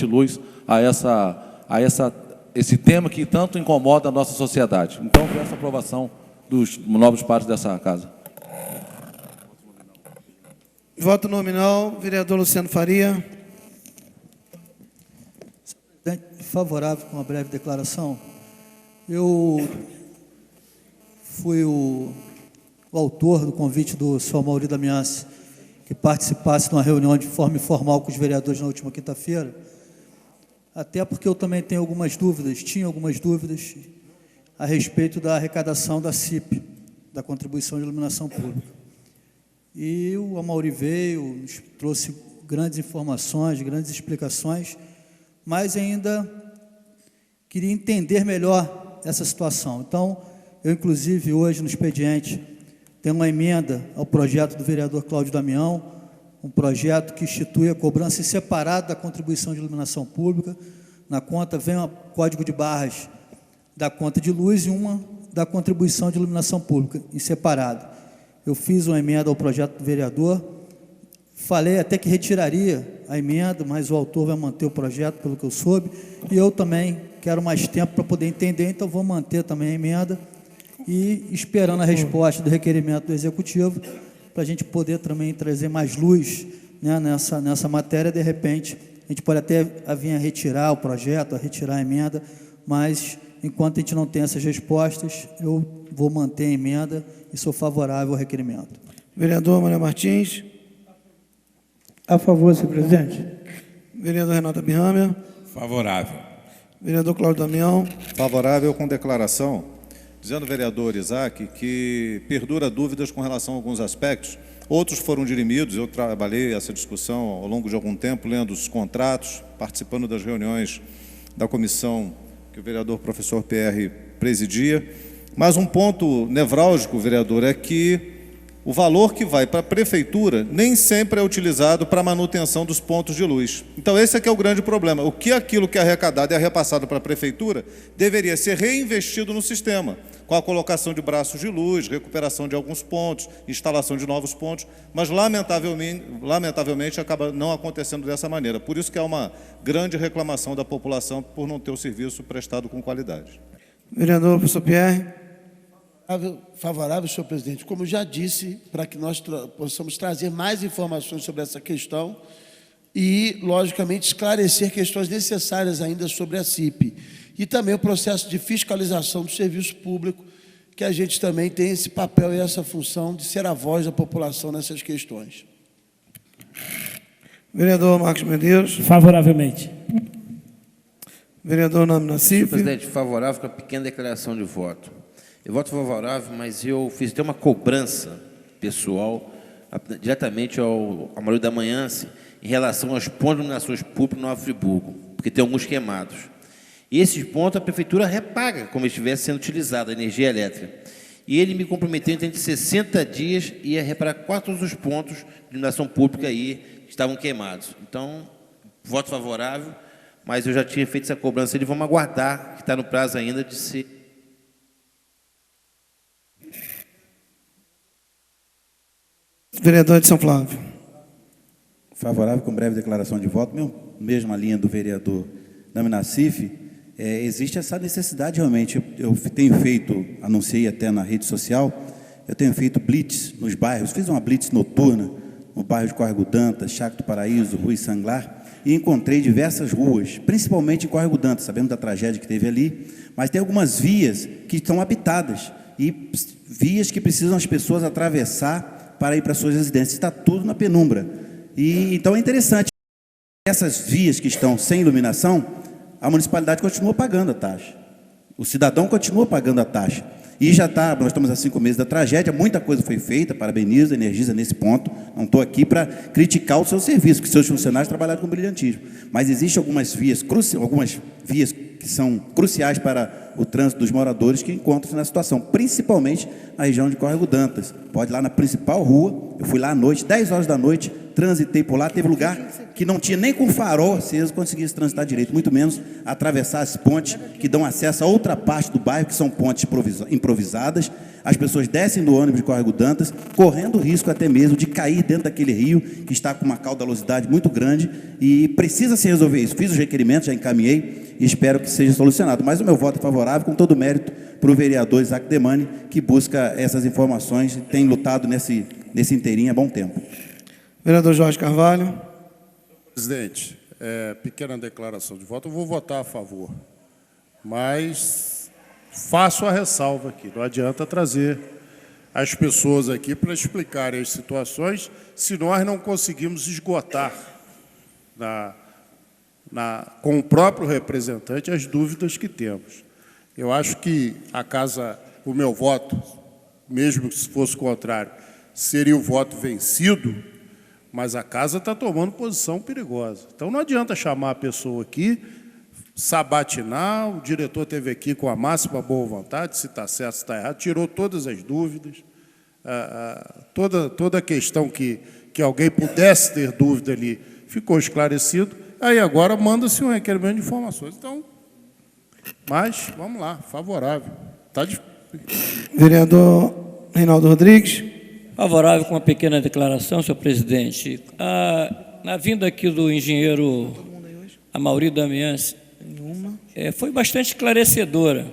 luz a esse tema que tanto incomoda a nossa sociedade. Então, peço a aprovação dos nobres pares dessa casa. Voto nominal, vereador Luciano Faria. Favorável com uma breve declaração. Eu fui o autor do convite do senhor Amauri Damianci, que participasse de uma reunião de forma informal com os vereadores na última quinta-feira, até porque eu também tinha algumas dúvidas a respeito da arrecadação da CIP, da Contribuição de Iluminação Pública. E o Amauri veio, nos trouxe grandes informações, grandes explicações, mas ainda queria entender melhor essa situação. Então, eu, inclusive, hoje no expediente, tenho uma emenda ao projeto do vereador Cláudio Damião, um projeto que institui a cobrança separada da contribuição de iluminação pública. Na conta vem um código de barras da conta de luz e uma da contribuição de iluminação pública, em separado. Eu fiz uma emenda ao projeto do vereador, falei até que retiraria a emenda, mas o autor vai manter o projeto, pelo que eu soube, e eu também quero mais tempo para poder entender, então vou manter também a emenda e esperando a resposta do requerimento do Executivo, para a gente poder também trazer mais luz, né, nessa matéria. De repente, a gente pode até vir a retirar o projeto, a retirar a emenda, mas enquanto a gente não tem essas respostas, eu vou manter a emenda e sou favorável ao requerimento. Vereador Maria Martins. A favor, senhor presidente. Vereador Renato Abirramer. Favorável. Vereador Cláudio Damião. Favorável com declaração, dizendo ao vereador Isaac que perdura dúvidas com relação a alguns aspectos. Outros foram dirimidos, eu trabalhei essa discussão ao longo de algum tempo, lendo os contratos, participando das reuniões da comissão que o vereador professor PR presidia. Mas um ponto nevrálgico, vereador, é que o valor que vai para a prefeitura nem sempre é utilizado para a manutenção dos pontos de luz. Então, esse aqui é o grande problema. O que aquilo que é arrecadado e é repassado para a prefeitura deveria ser reinvestido no sistema, com a colocação de braços de luz, recuperação de alguns pontos, instalação de novos pontos, mas, lamentavelmente acaba não acontecendo dessa maneira. Por isso que há uma grande reclamação da população por não ter o serviço prestado com qualidade. Vereador professor Pierre. Favorável, senhor presidente. Como já disse, para que nós possamos trazer mais informações sobre essa questão e, logicamente, esclarecer questões necessárias ainda sobre a CIP. E também o processo de fiscalização do serviço público, que a gente também tem esse papel e essa função de ser a voz da população nessas questões. Vereador Marcos Medeiros. Favoravelmente. Vereador Nami Nassif. Senhor presidente, favorável com a pequena declaração de voto. Eu voto favorável, mas eu fiz até uma cobrança pessoal diretamente ao Amauri Damianci em relação aos pontos de iluminações públicas no Nova Friburgo, porque tem alguns queimados. E esses pontos a prefeitura repaga como estivesse sendo utilizada a energia elétrica. E ele me comprometeu em 60 dias ia reparar 4 dos pontos de iluminação pública aí que estavam queimados. Então, voto favorável, mas eu já tinha feito essa cobrança. Eles vão aguardar, que está no prazo ainda de ser... Vereador de São Flávio. Favorável com breve declaração de voto, mesma linha do vereador Nami Nassif. Existe essa necessidade realmente. Eu tenho feito, anunciei até na rede social, eu tenho feito blitz nos bairros, fiz uma blitz noturna no bairro de Córrego Dantas, Chaco do Paraíso, Rui Sanglar, e encontrei diversas ruas, principalmente em Córrego Dantas, sabendo da tragédia que teve ali, mas tem algumas vias que estão habitadas, e vias que precisam as pessoas atravessar para ir para suas residências. Está tudo na penumbra. E então é interessante. Essas vias que estão sem iluminação, a municipalidade continua pagando a taxa. O cidadão continua pagando a taxa. E já está, nós estamos há 5 meses da tragédia, muita coisa foi feita, parabenizo a Energisa nesse ponto, não estou aqui para criticar o seu serviço, que seus funcionários trabalharam com brilhantismo. Mas existem algumas vias que são cruciais para o trânsito dos moradores que encontram-se na situação, principalmente na região de Córrego Dantas. Pode ir lá na principal rua, eu fui lá à noite, 10 horas da noite, transitei por lá, teve lugar que não tinha nem com farol aceso, conseguia transitar direito, muito menos atravessar as pontes que dão acesso a outra parte do bairro, que são pontes improvisadas. as pessoas descem do ônibus de Córrego Dantas, correndo o risco até mesmo de cair dentro daquele rio, que está com uma caudalosidade muito grande, e precisa se resolver isso. Fiz os requerimentos, já encaminhei, e espero que seja solucionado. Mas o meu voto é favorável, com todo o mérito, para o vereador Isaac Demani, que busca essas informações e tem lutado nesse inteirinho há bom tempo. Vereador Jorge Carvalho. Presidente, pequena declaração de voto. Eu vou votar a favor, mas faço a ressalva aqui. Não adianta trazer as pessoas aqui para explicarem as situações se nós não conseguimos esgotar com o próprio representante as dúvidas que temos. Eu acho que o meu voto, mesmo que se fosse contrário, seria o voto vencido, mas a casa está tomando posição perigosa. Então não adianta chamar a pessoa aqui, sabatinar, o diretor esteve aqui com a máxima boa vontade, se está certo, se está errado, tirou todas as dúvidas, toda a questão que alguém pudesse ter dúvida ali ficou esclarecido, aí agora manda-se um requerimento de informações. Então, mas, vamos lá, favorável. Vereador Reinaldo Rodrigues. Favorável com uma pequena declaração, senhor presidente. Na vinda aqui do engenheiro Amaury Damiães, foi bastante esclarecedora.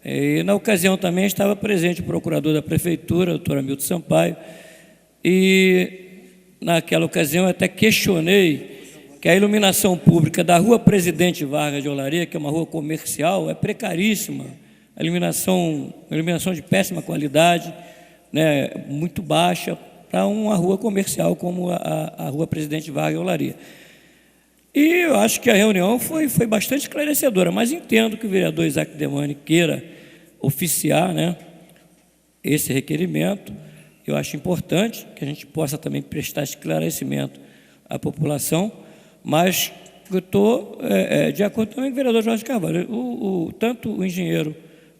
E, na ocasião, também estava presente o procurador da Prefeitura, o doutor Hamilton Sampaio, e, naquela ocasião, eu até questionei que a iluminação pública da Rua Presidente Vargas de Olaria, que é uma rua comercial, é precaríssima. A iluminação de péssima qualidade, né, muito baixa, para uma rua comercial como a Rua Presidente Vargas de Olaria. E eu acho que a reunião foi bastante esclarecedora, mas entendo que o vereador Isaac Demani queira oficiar, né, esse requerimento. Eu acho importante que a gente possa também prestar esclarecimento à população, mas eu estou de acordo também com o vereador Jorge Carvalho. Tanto o engenheiro,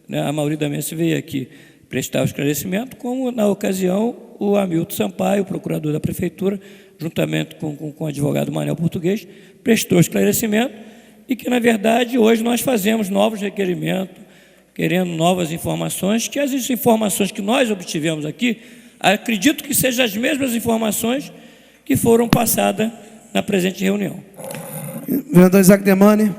né, Amaury Damiães, veio aqui prestar o esclarecimento, como, na ocasião, o Hamilton Sampaio, o procurador da Prefeitura, juntamente com o advogado Manel Português, prestou esclarecimento e que, na verdade, hoje nós fazemos novos requerimentos, querendo novas informações, que as informações que nós obtivemos aqui, acredito que sejam as mesmas informações que foram passadas na presente reunião. Vereador Isaac Demani.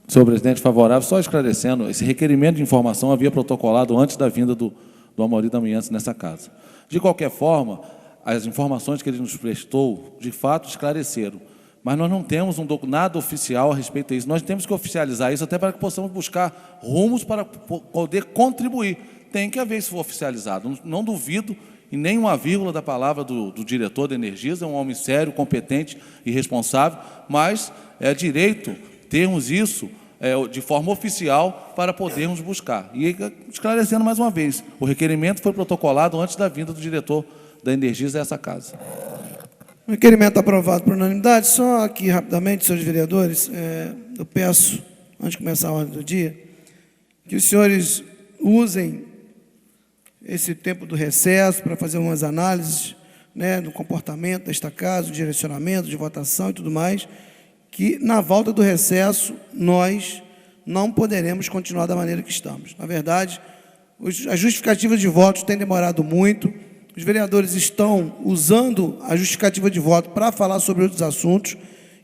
Senhor presidente, favorável. Só esclarecendo, esse requerimento de informação havia protocolado antes da vinda do Amaury Damiães nessa casa. De qualquer forma, as informações que ele nos prestou, de fato, esclareceram. Mas nós não temos nada oficial a respeito disso. Nós temos que oficializar isso até para que possamos buscar rumos para poder contribuir. Tem que haver isso oficializado. Não duvido em nenhuma vírgula da palavra do diretor da Energisa, é um homem sério, competente e responsável, mas é direito termos isso de forma oficial para podermos buscar. E esclarecendo mais uma vez, o requerimento foi protocolado antes da vinda do diretor da Energisa a essa casa. O requerimento aprovado por unanimidade. Só aqui, rapidamente, senhores vereadores, eu peço, antes de começar a ordem do dia, que os senhores usem esse tempo do recesso para fazer umas análises, né, do comportamento desta casa, do direcionamento, de votação e tudo mais, que na volta do recesso nós não poderemos continuar da maneira que estamos. Na verdade, as justificativas de votos têm demorado muito, os vereadores estão usando a justificativa de voto para falar sobre outros assuntos,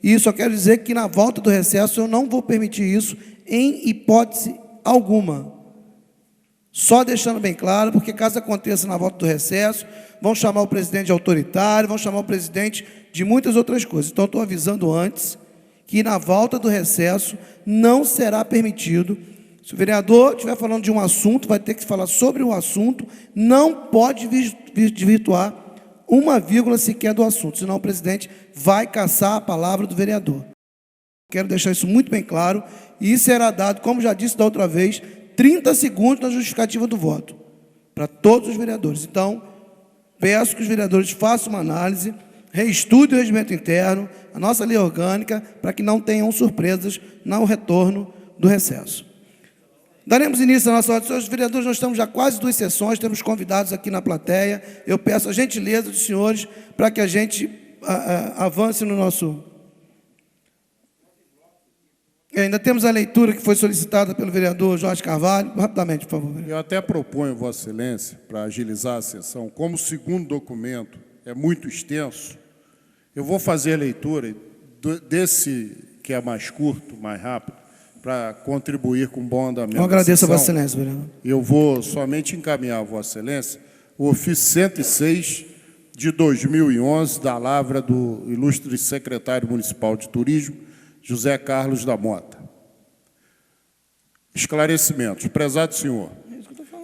e isso eu quero dizer que na volta do recesso eu não vou permitir isso em hipótese alguma. Só deixando bem claro, porque caso aconteça na volta do recesso, vão chamar o presidente de autoritário, vão chamar o presidente de muitas outras coisas. Então, estou avisando antes que na volta do recesso não será permitido. Se o vereador estiver falando de um assunto, vai ter que falar sobre o assunto, não pode desvirtuar uma vírgula sequer do assunto, senão o presidente vai caçar a palavra do vereador. Quero deixar isso muito bem claro, e será dado, como já disse da outra vez, 30 segundos na justificativa do voto, para todos os vereadores. Então, peço que os vereadores façam uma análise, reestudem o regimento interno, a nossa lei orgânica, para que não tenham surpresas no retorno do recesso. Daremos início à nossa ordem. Senhores vereadores, nós estamos já quase 2 sessões, temos convidados aqui na plateia. Eu peço a gentileza dos senhores para que a gente avance no nosso... Ainda temos a leitura que foi solicitada pelo vereador Jorge Carvalho. Rapidamente, por favor. Vereador. Eu até proponho, Vossa Excelência, para agilizar a sessão, como o segundo documento é muito extenso, eu vou fazer a leitura desse que é mais curto, mais rápido, para contribuir com o bom andamento Eu agradeço da a sessão. Vossa Excelência, vereador. Eu vou somente encaminhar a Vossa Excelência o ofício 106 de 2011 da lavra do ilustre secretário municipal de turismo, José Carlos da Mota. Esclarecimentos. Prezado senhor,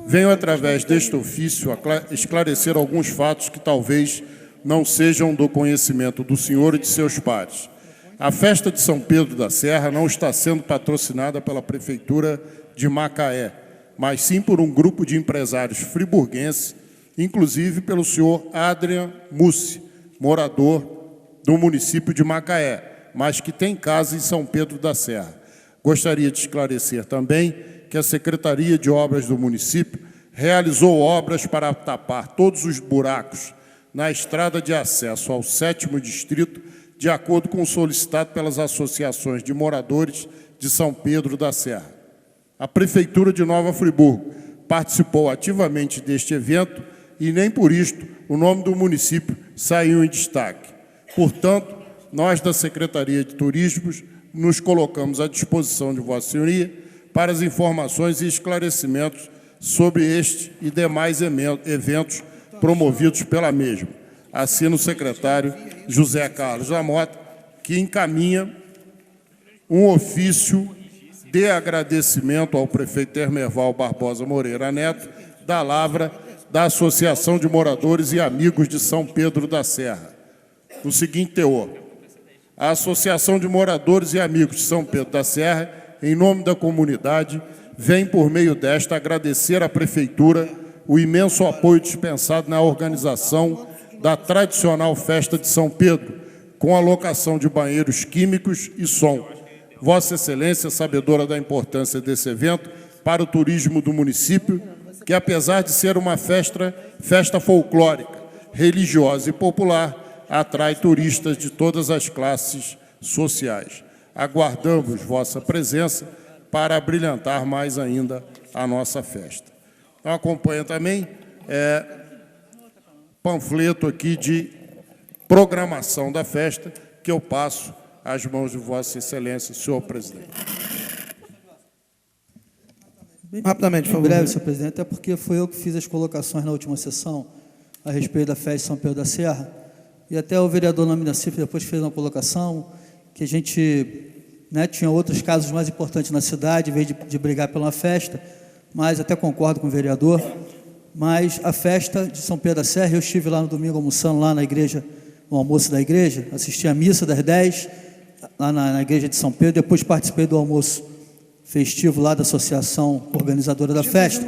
venho através deste ofício esclarecer alguns fatos que talvez não sejam do conhecimento do senhor e de seus pares. A festa de São Pedro da Serra não está sendo patrocinada pela Prefeitura de Macaé, mas sim por um grupo de empresários friburguenses, inclusive pelo senhor Adrian Mussi, morador do município de Macaé, mas que tem casa em São Pedro da Serra. Gostaria de esclarecer também que a Secretaria de Obras do município realizou obras para tapar todos os buracos na estrada de acesso ao 7º distrito, de acordo com o solicitado pelas associações de moradores de São Pedro da Serra. A Prefeitura de Nova Friburgo participou ativamente deste evento e nem por isto o nome do município saiu em destaque. Portanto, nós da Secretaria de Turismo nos colocamos à disposição de Vossa Senhoria para as informações e esclarecimentos sobre este e demais eventos promovidos pela mesma. Assina o secretário José Carlos da Mota, que encaminha um ofício de agradecimento ao prefeito Hermerval Barbosa Moreira Neto, da lavra da Associação de Moradores e Amigos de São Pedro da Serra. O seguinte teor: a Associação de Moradores e Amigos de São Pedro da Serra, em nome da comunidade, vem, por meio desta, agradecer à Prefeitura o imenso apoio dispensado na organização da tradicional festa de São Pedro, com a locação de banheiros químicos e som. Vossa Excelência, sabedora da importância desse evento para o turismo do município, que, apesar de ser uma festa folclórica, religiosa e popular, atrai turistas de todas as classes sociais. Aguardamos vossa presença para brilhantar mais ainda a nossa festa. Então, acompanha também panfleto aqui de programação da festa, que eu passo às mãos de Vossa Excelência, senhor presidente. Rapidamente, por favor. Em breve, senhor presidente, até porque foi eu que fiz as colocações na última sessão a respeito da festa de São Pedro da Serra, e até o vereador Nami Nassif depois fez uma colocação que a gente tinha outros casos mais importantes na cidade, em vez de brigar pela festa, mas até concordo com o vereador, mas a festa de São Pedro da Serra, eu estive lá no domingo almoçando lá na igreja, no almoço da igreja, assisti a missa das 10, lá na igreja de São Pedro, depois participei do almoço festivo lá da associação organizadora da festa,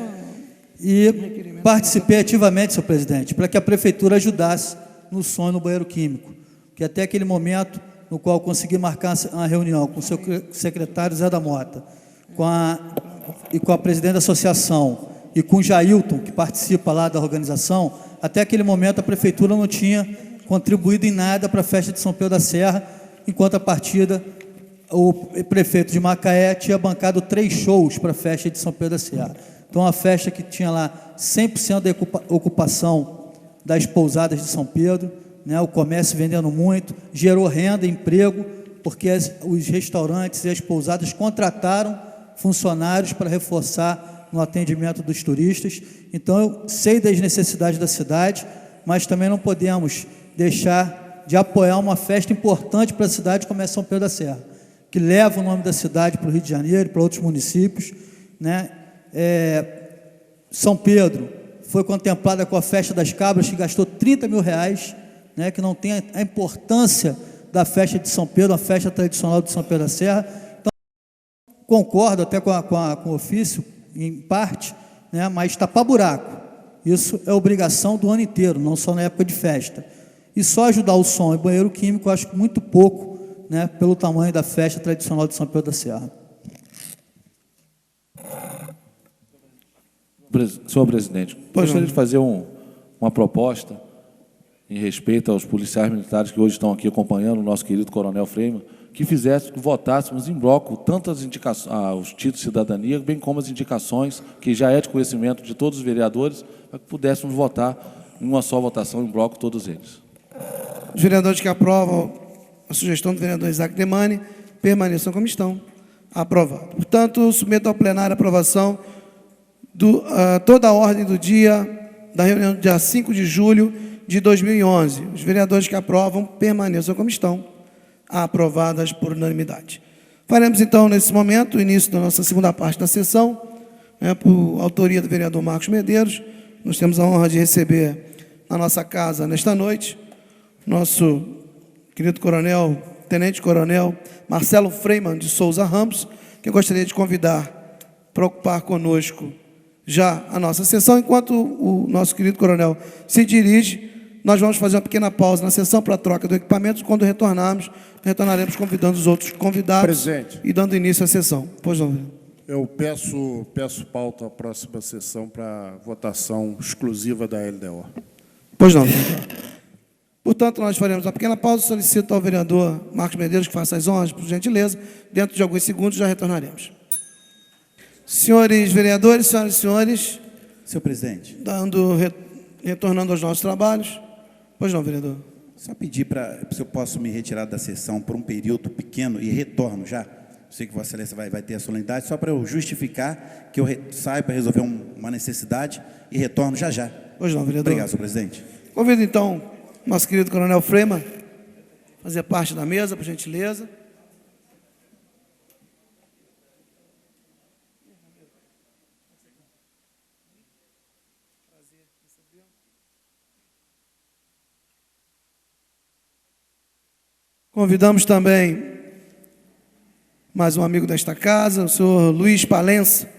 e participei ativamente, senhor presidente, para que a prefeitura ajudasse no som e no banheiro químico, que até aquele momento no qual consegui marcar uma reunião com o seu secretário Zé da Mota, com a presidente da associação e com o Jailton, que participa lá da organização, até aquele momento a prefeitura não tinha contribuído em nada para a festa de São Pedro da Serra, enquanto a partida, o prefeito de Macaé tinha bancado 3 shows para a festa de São Pedro da Serra. Então, a festa que tinha lá 100% da ocupação das pousadas de São Pedro, o comércio vendendo muito, gerou renda, emprego, porque os restaurantes e as pousadas contrataram funcionários para reforçar no atendimento dos turistas. Então, eu sei das necessidades da cidade, mas também não podemos deixar de apoiar uma festa importante para a cidade como é São Pedro da Serra, que leva o nome da cidade para o Rio de Janeiro, para outros municípios. São Pedro foi contemplada com a festa das cabras, que gastou R$30 mil, que não tem a importância da festa de São Pedro, a festa tradicional de São Pedro da Serra. Então, concordo até com o ofício, em parte, mas tapar buraco, isso é obrigação do ano inteiro, não só na época de festa. E só ajudar o som e banheiro químico, eu acho muito pouco, pelo tamanho da festa tradicional de São Pedro da Serra. Senhor presidente, gostaria de fazer uma proposta em respeito aos policiais militares que hoje estão aqui acompanhando o nosso querido Coronel Freima, que fizesse que votássemos em bloco tanto as indicações, os títulos de cidadania, bem como as indicações, que já é de conhecimento de todos os vereadores, para que pudéssemos votar em uma só votação em bloco todos eles. Os vereadores que aprovam a sugestão do vereador Isaac Demani permaneçam como estão. Aprovado. Portanto, submeto ao plenário a aprovação toda a ordem do dia da reunião do dia 5 de julho de 2011. Os vereadores que aprovam permaneçam como estão. Aprovadas por unanimidade. Faremos, então, nesse momento, o início da nossa segunda parte da sessão, por autoria do vereador Marcos Medeiros. Nós temos a honra de receber na nossa casa, nesta noite, nosso querido coronel, tenente-coronel Marcelo Freiman de Souza Ramos, que eu gostaria de convidar para ocupar conosco já a nossa sessão. Enquanto o nosso querido coronel se dirige, nós vamos fazer uma pequena pausa na sessão para a troca do equipamento. Quando retornaremos convidando os outros convidados. Presidente. E dando início à sessão. Pois não, vereador. Eu peço pauta à próxima sessão para votação exclusiva da LDO. Pois não, vereador. Portanto, nós faremos uma pequena pausa. Solicito ao vereador Marcos Medeiros que faça as honras, por gentileza. Dentro de alguns segundos já retornaremos. Senhores vereadores, senhoras e senhores, Senhor presidente, retornando aos nossos trabalhos. Pois não, vereador. só pedir se eu posso me retirar da sessão por um período pequeno e retorno já. Sei que Vossa Excelência vai ter a solenidade, só para eu justificar que eu saio para resolver uma necessidade e retorno já já. Pois não, vereador. Obrigado, senhor presidente. Convido, então, nosso querido coronel Freiman a fazer parte da mesa, por gentileza. Convidamos também mais um amigo desta casa, o senhor Luiz Palença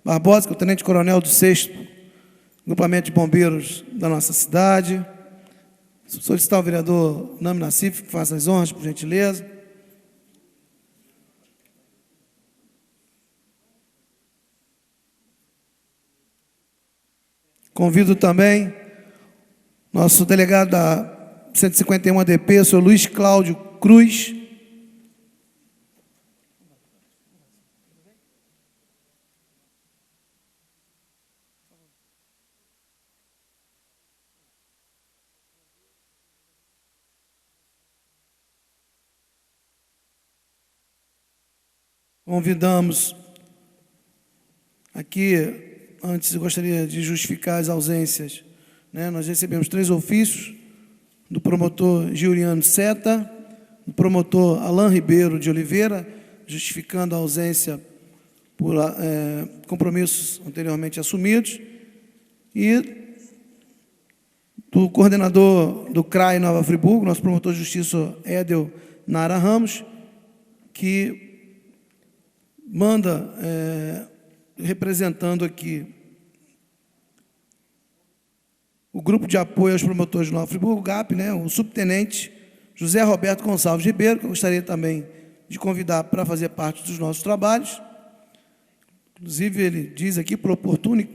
Barbosa, que é o tenente-coronel do 6º Grupamento de Bombeiros da nossa cidade. Solicitar ao vereador Nami Nassif que faça as honras, por gentileza. Convido também nosso delegado da 151 ADP, o senhor Luiz Cláudio Cruz. Convidamos aqui, antes eu gostaria de justificar as ausências, nós recebemos 3 ofícios do promotor Giuliano Seta, do promotor Alain Ribeiro de Oliveira, justificando a ausência por compromissos anteriormente assumidos, e do coordenador do CRAI Nova Friburgo, nosso promotor de justiça Edel Nara Ramos, que manda, representando aqui o grupo de apoio aos promotores de Nova Friburgo, o GAP, o subtenente José Roberto Gonçalves Ribeiro, que eu gostaria também de convidar para fazer parte dos nossos trabalhos. Inclusive, ele diz aqui, por oportuno,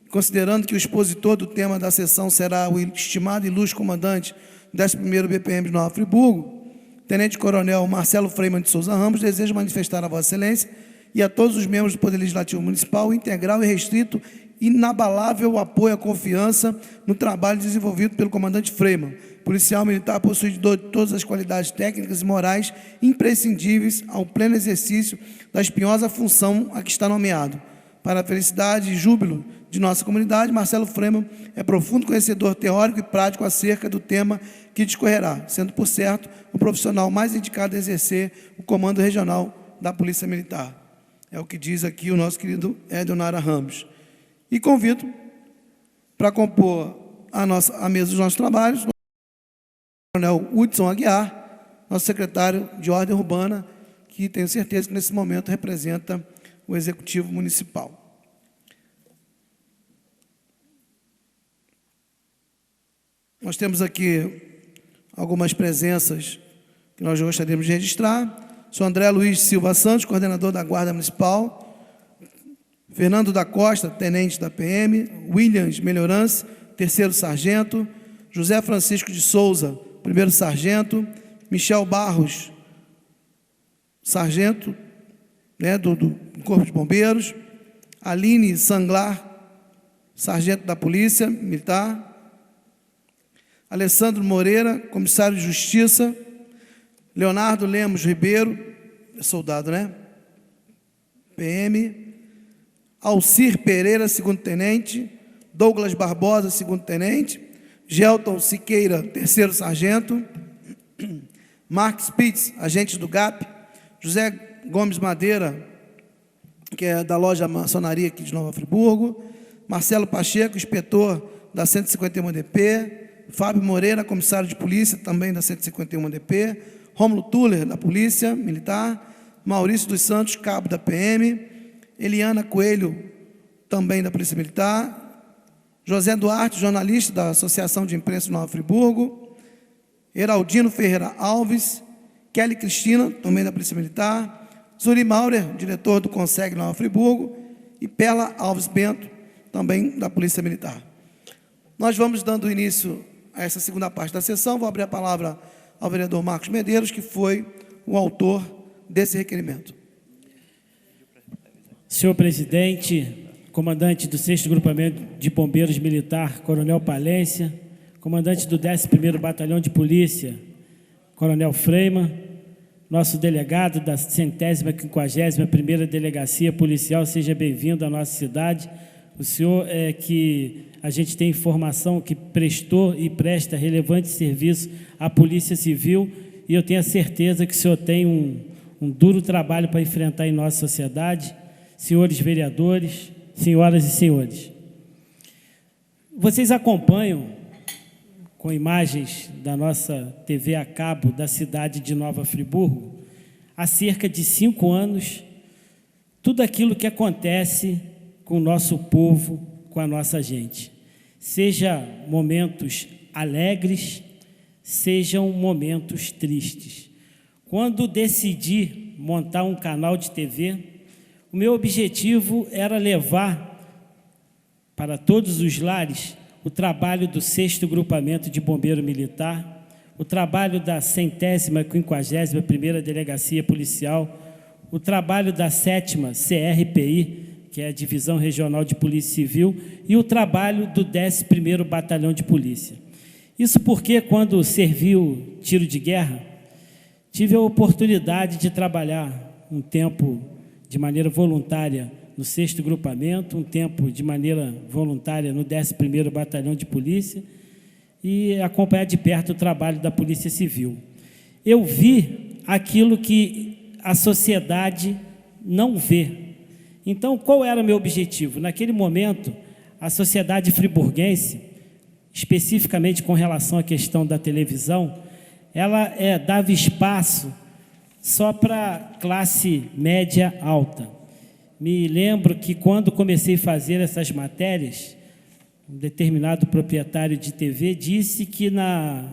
considerando que o expositor do tema da sessão será o estimado e ilustre comandante do 11º BPM de Nova Friburgo, tenente-coronel Marcelo Freiman de Souza Ramos, deseja manifestar a Vossa Excelência e a todos os membros do Poder Legislativo Municipal o integral e restrito, inabalável apoio à confiança no trabalho desenvolvido pelo comandante Freiman, policial militar possuidor de todas as qualidades técnicas e morais imprescindíveis ao pleno exercício da espinhosa função a que está nomeado. Para a felicidade e júbilo de nossa comunidade, Marcelo Freiman é profundo conhecedor teórico e prático acerca do tema que discorrerá, sendo, por certo, o profissional mais indicado a exercer o comando regional da Polícia Militar. É o que diz aqui o nosso querido Edel Ramos. E convido para compor a mesa dos nossos trabalhos, o coronel Hudson Aguiar, nosso secretário de Ordem Urbana, que tenho certeza que nesse momento representa o Executivo Municipal. Nós temos aqui algumas presenças que nós gostaríamos de registrar. O senhor André Luiz Silva Santos, coordenador da Guarda Municipal. Fernando da Costa, tenente da PM. Williams Melhorance, 3º sargento. José Francisco de Souza, 1º sargento. Michel Barros sargento, né, do Corpo de Bombeiros, Aline Sanglar, sargento da Polícia Militar, Alessandro Moreira, comissário de Justiça, Leonardo Lemos Ribeiro, soldado, né? PM, Alcir Pereira, segundo-tenente, Douglas Barbosa, segundo-tenente, Gelton Siqueira, terceiro sargento, Mark Spitz, agente do GAP, José Gomes Madeira, que é da loja Maçonaria aqui de Nova Friburgo, Marcelo Pacheco, inspetor da 151DP, Fábio Moreira, comissário de polícia, também da 151DP, Rômulo Tuller, da Polícia Militar, Maurício dos Santos, cabo da PM, Eliana Coelho, também da Polícia Militar, José Duarte, jornalista da Associação de Imprensa de Nova Friburgo, Heraldino Ferreira Alves, Kelly Cristina, também da Polícia Militar, Zuri Maurer, diretor do Conseg Nova Friburgo, e Perla Alves Bento, também da Polícia Militar. Nós vamos dando início a essa segunda parte da sessão. Vou abrir a palavra ao vereador Marcos Medeiros, que foi o autor desse requerimento. Senhor presidente, comandante do 6º Grupamento de Bombeiros Militar, Coronel Palência, comandante do 11º Batalhão de Polícia, Coronel Freima, nosso delegado da 151ª Delegacia Policial, seja bem-vindo à nossa cidade. O senhor é que a gente tem informação que prestou e presta relevante serviço à Polícia Civil, e eu tenho a certeza que o senhor tem um duro trabalho para enfrentar em nossa sociedade. Senhores vereadores, senhoras e senhores, vocês acompanham com imagens da nossa TV a cabo da cidade de Nova Friburgo, há cerca de 5 anos, tudo aquilo que acontece com o nosso povo, com a nossa gente. Seja momentos alegres, sejam momentos tristes. Quando decidi montar um canal de TV, o meu objetivo era levar para todos os lares o trabalho do 6º Grupamento de Bombeiro Militar, o trabalho da 151ª Delegacia Policial, o trabalho da 7ª CRPI, que é a Divisão Regional de Polícia Civil, e o trabalho do 11º Batalhão de Polícia. Isso porque, quando servi o tiro de guerra, tive a oportunidade de trabalhar um tempo de maneira voluntária no 6º Grupamento, um tempo de maneira voluntária no 11º Batalhão de Polícia e acompanhar de perto o trabalho da Polícia Civil. Eu vi aquilo que a sociedade não vê. Então, qual era o meu objetivo? Naquele momento, a sociedade friburguense, especificamente com relação à questão da televisão, ela dava espaço só para classe média alta. Me lembro que, quando comecei a fazer essas matérias, um determinado proprietário de TV disse que na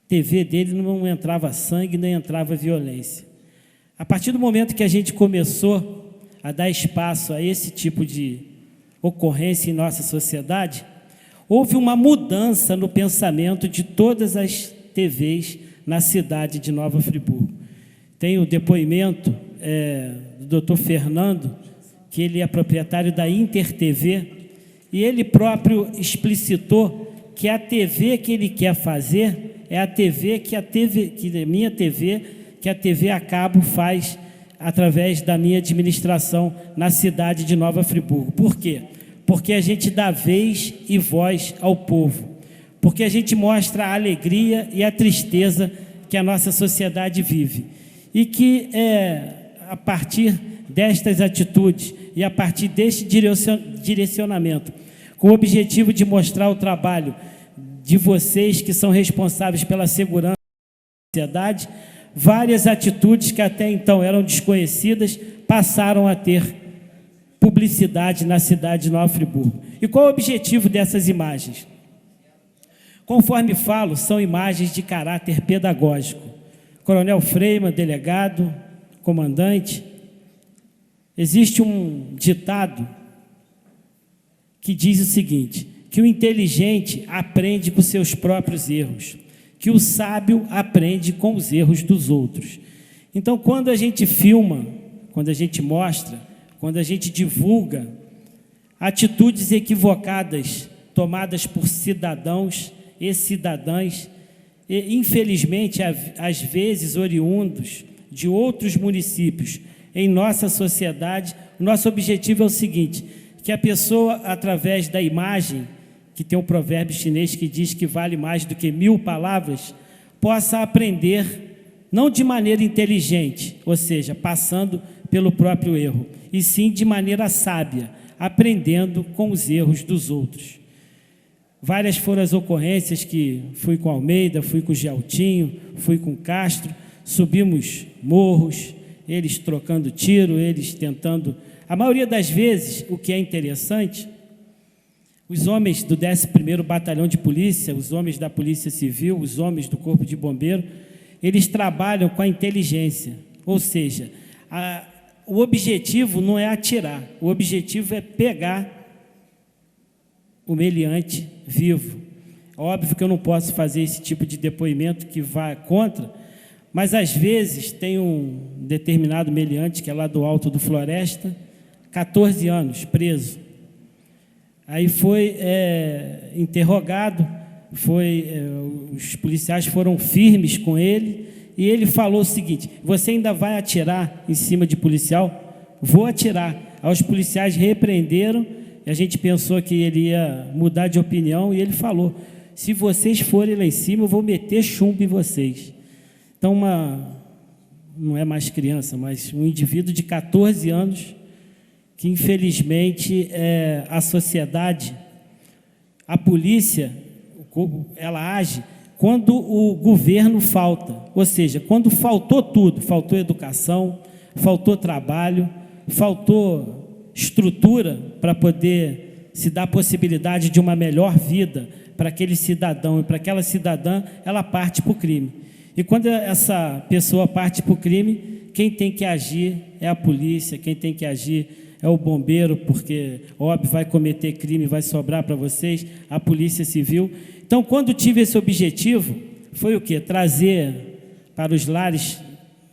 TV dele não entrava sangue, nem entrava violência. A partir do momento que a gente começou a dar espaço a esse tipo de ocorrência em nossa sociedade, houve uma mudança no pensamento de todas as TVs na cidade de Nova Friburgo. Tem o depoimento do Dr. Fernando, que ele é proprietário da Inter TV, e ele próprio explicitou que a TV que ele quer fazer é a TV que a minha TV, que a TV a cabo faz através da minha administração na cidade de Nova Friburgo. Por quê? Porque a gente dá vez e voz ao povo, porque a gente mostra a alegria e a tristeza que a nossa sociedade vive, e que a partir destas atitudes e a partir deste direcionamento, com o objetivo de mostrar o trabalho de vocês que são responsáveis pela segurança da sociedade, várias atitudes que até então eram desconhecidas passaram a ter publicidade na cidade de Nova Friburgo. E qual é o objetivo dessas imagens? Conforme falo, são imagens de caráter pedagógico. Coronel Freima, delegado, comandante, existe um ditado que diz o seguinte, que o inteligente aprende com seus próprios erros, que o sábio aprende com os erros dos outros. Então, quando a gente filma, quando a gente mostra, quando a gente divulga atitudes equivocadas tomadas por cidadãos e cidadãs, e, infelizmente, às vezes oriundos de outros municípios em nossa sociedade, o nosso objetivo é o seguinte, que a pessoa, através da imagem, que tem um provérbio chinês que diz que vale mais do que 1000 palavras, possa aprender, não de maneira inteligente, ou seja, passando pelo próprio erro, e sim de maneira sábia, aprendendo com os erros dos outros. Várias foram as ocorrências que fui com Almeida, fui com Geltinho, fui com Castro, subimos morros, eles trocando tiro, eles tentando... A maioria das vezes, o que é interessante, os homens do 11º Batalhão de Polícia, os homens da Polícia Civil, os homens do Corpo de Bombeiro, eles trabalham com a inteligência, ou seja, o objetivo não é atirar, o objetivo é pegar o meliante vivo. Óbvio que eu não posso fazer esse tipo de depoimento que vai contra, mas às vezes tem um determinado meliante que é lá do Alto do Floresta, 14 anos, preso. Aí foi interrogado, os policiais foram firmes com ele, e ele falou o seguinte: você ainda vai atirar em cima de policial? Vou atirar. Aí os policiais repreenderam, e a gente pensou que ele ia mudar de opinião, e ele falou: se vocês forem lá em cima, eu vou meter chumbo em vocês. Então, não é mais criança, mas um indivíduo de 14 anos, que infelizmente a sociedade, a polícia, ela age quando o governo falta, ou seja, quando faltou tudo, faltou educação, faltou trabalho, faltou estrutura para poder se dar a possibilidade de uma melhor vida para aquele cidadão e para aquela cidadã, ela parte para o crime. E quando essa pessoa parte para o crime, quem tem que agir é a polícia, quem tem que agir é o bombeiro, porque, óbvio, vai cometer crime, vai sobrar para vocês, a Polícia Civil. Então, quando tive esse objetivo, foi o quê? Trazer para os lares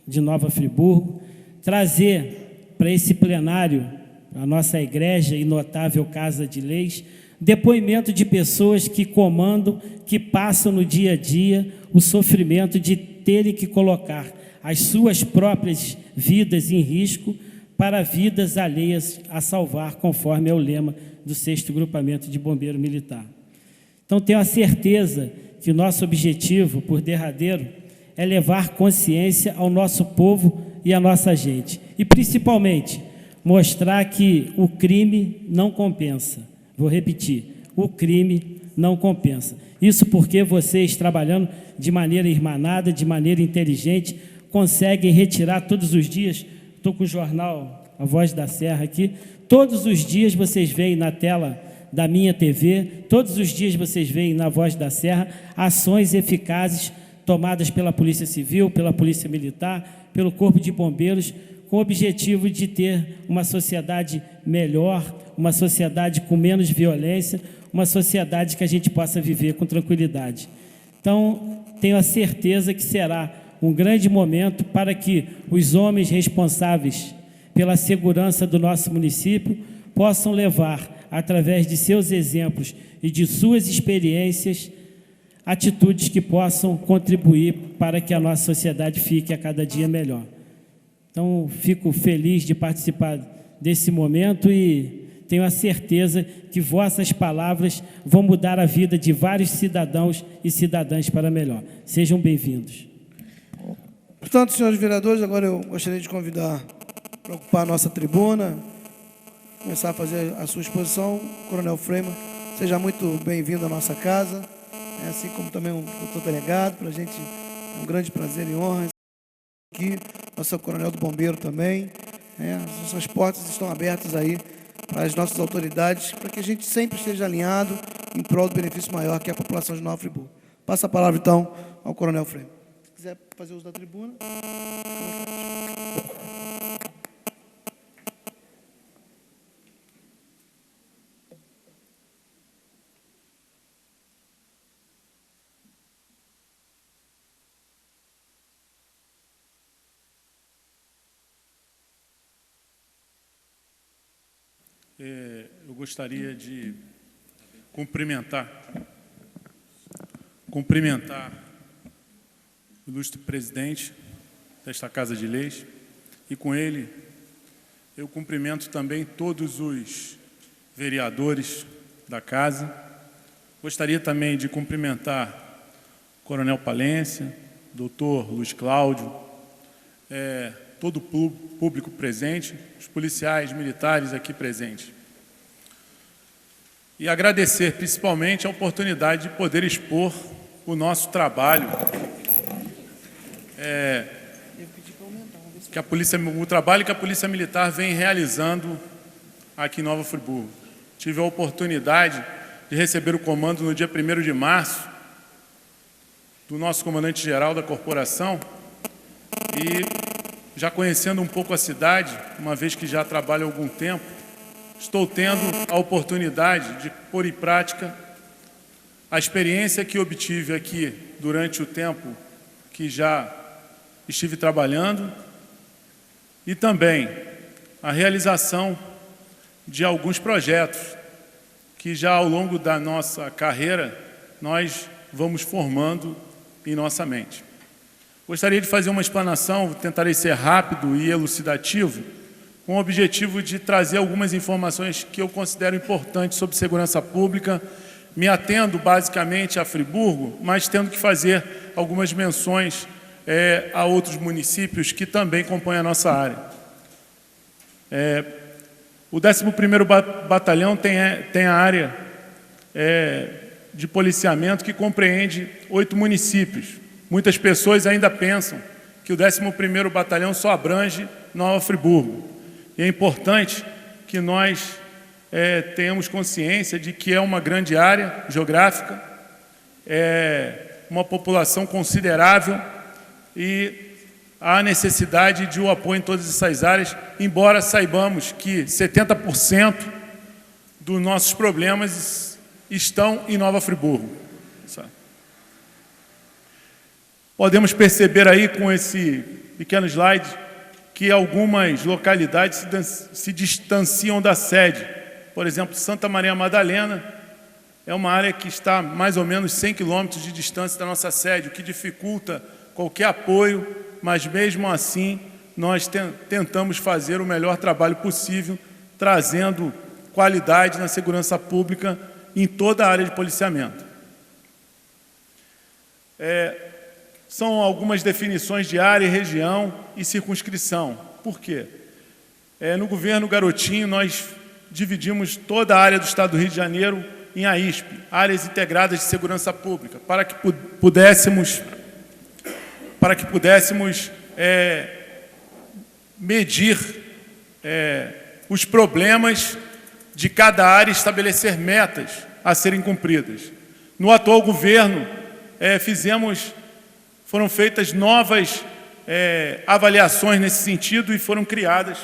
de Nova Friburgo, trazer para esse plenário, a nossa igreja e notável Casa de Leis, depoimento de pessoas que comandam, que passam no dia a dia o sofrimento de terem que colocar as suas próprias vidas em risco para vidas alheias a salvar, conforme é o lema do 6º Grupamento de Bombeiro Militar. Então, tenho a certeza que o nosso objetivo, por derradeiro, é levar consciência ao nosso povo e à nossa gente. E, principalmente, mostrar que o crime não compensa. Vou repetir, o crime não compensa. Isso porque vocês, trabalhando de maneira irmanada, de maneira inteligente, conseguem retirar todos os dias. Estou com o jornal A Voz da Serra aqui. Todos os dias vocês veem na tela da minha TV, todos os dias vocês veem na Voz da Serra ações eficazes tomadas pela Polícia Civil, pela Polícia Militar, pelo Corpo de Bombeiros, com o objetivo de ter uma sociedade melhor, uma sociedade com menos violência, uma sociedade que a gente possa viver com tranquilidade. Então, tenho a certeza que será um grande momento para que os homens responsáveis pela segurança do nosso município possam levar, através de seus exemplos e de suas experiências, atitudes que possam contribuir para que a nossa sociedade fique a cada dia melhor. Então, fico feliz de participar desse momento e tenho a certeza que vossas palavras vão mudar a vida de vários cidadãos e cidadãs para melhor. Sejam bem-vindos. Portanto, senhores vereadores, agora eu gostaria de convidar para ocupar a nossa tribuna, começar a fazer a sua exposição. Coronel Freima, seja muito bem-vindo à nossa casa, assim como também o doutor delegado. Para a gente é um grande prazer e honra aqui, nosso coronel do Bombeiro também. As suas portas estão abertas aí para as nossas autoridades, para que a gente sempre esteja alinhado em prol do benefício maior que é a população de Nova Friburgo. Passa a palavra, então, ao coronel Freima. Se quiser fazer uso da tribuna. eu gostaria de cumprimentar o ilustre presidente desta Casa de Leis, e com ele eu cumprimento também todos os vereadores da Casa. Gostaria também de cumprimentar o Coronel Palência, doutor Luiz Cláudio, todo o público presente, os policiais militares aqui presentes. E agradecer principalmente a oportunidade de poder expor o nosso trabalho, o trabalho que a Polícia Militar vem realizando aqui em Nova Friburgo. Tive a oportunidade de receber o comando no dia 1º de março do nosso comandante-geral da corporação e, já conhecendo um pouco a cidade, uma vez que já trabalho há algum tempo, estou tendo a oportunidade de pôr em prática a experiência que obtive aqui durante o tempo que já estive trabalhando e também a realização de alguns projetos que já ao longo da nossa carreira nós vamos formando em nossa mente. Gostaria de fazer uma explanação, tentarei ser rápido e elucidativo, com o objetivo de trazer algumas informações que eu considero importantes sobre segurança pública, me atendo basicamente a Friburgo, mas tendo que fazer algumas menções a outros municípios que também compõem a nossa área. O 11º Batalhão tem a área de policiamento que compreende 8 municípios. Muitas pessoas ainda pensam que o 11º Batalhão só abrange Nova Friburgo. E é importante que nós tenhamos consciência de que é uma grande área geográfica, uma população considerável e há necessidade de o apoio em todas essas áreas, embora saibamos que 70% dos nossos problemas estão em Nova Friburgo. Podemos perceber aí com esse pequeno slide que algumas localidades se distanciam da sede. Por exemplo, Santa Maria Madalena é uma área que está mais ou menos 100 quilômetros de distância da nossa sede, o que dificulta qualquer apoio, mas mesmo assim nós tentamos fazer o melhor trabalho possível, trazendo qualidade na segurança pública em toda a área de policiamento. São algumas definições de área, região e circunscrição. Por quê? No governo Garotinho, nós dividimos toda a área do Estado do Rio de Janeiro em AISP, Áreas Integradas de Segurança Pública, para que pudéssemos medir os problemas de cada área e estabelecer metas a serem cumpridas. No atual governo, foram feitas novas avaliações nesse sentido e foram criadas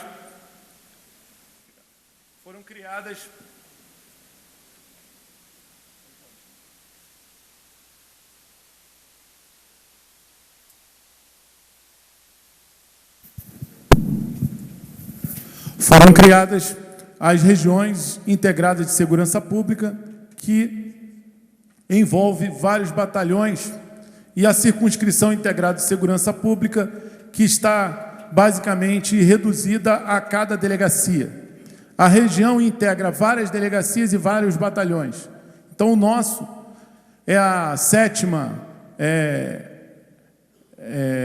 as regiões integradas de segurança pública, que envolve vários batalhões, e a circunscrição integrada de segurança pública, que está basicamente reduzida a cada delegacia. A região integra várias delegacias e vários batalhões. Então, o nosso é a 7ª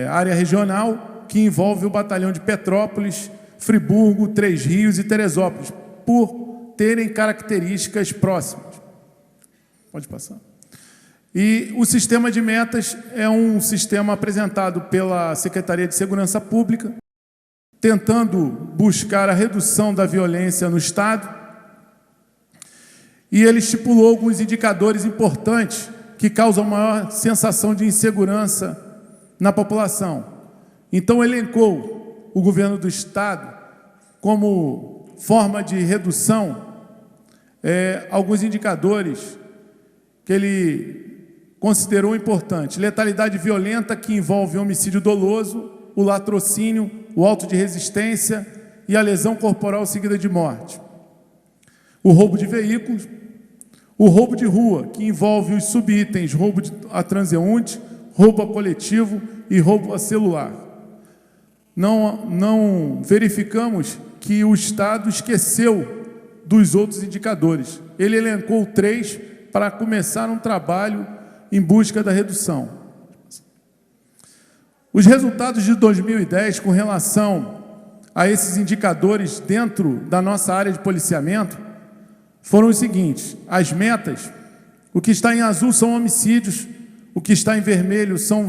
área regional, que envolve o batalhão de Petrópolis, Friburgo, Três Rios e Teresópolis, por terem características próximas. Pode passar. E o sistema de metas é um sistema apresentado pela Secretaria de Segurança Pública, tentando buscar a redução da violência no Estado, e ele estipulou alguns indicadores importantes que causam maior sensação de insegurança na população. Então, elencou o governo do Estado como forma de redução alguns indicadores que ele considerou importante: letalidade violenta, que envolve homicídio doloso, o latrocínio, o auto de resistência e a lesão corporal seguida de morte. o roubo de veículos, o roubo de rua, que envolve os subitens roubo a transeunte, roubo a coletivo e roubo a celular. Não verificamos que o Estado esqueceu dos outros indicadores. Ele elencou 3 para começar um trabalho em busca da redução. Os resultados de 2010 com relação a esses indicadores dentro da nossa área de policiamento foram os seguintes: as metas, o que está em azul são homicídios, o que está em vermelho são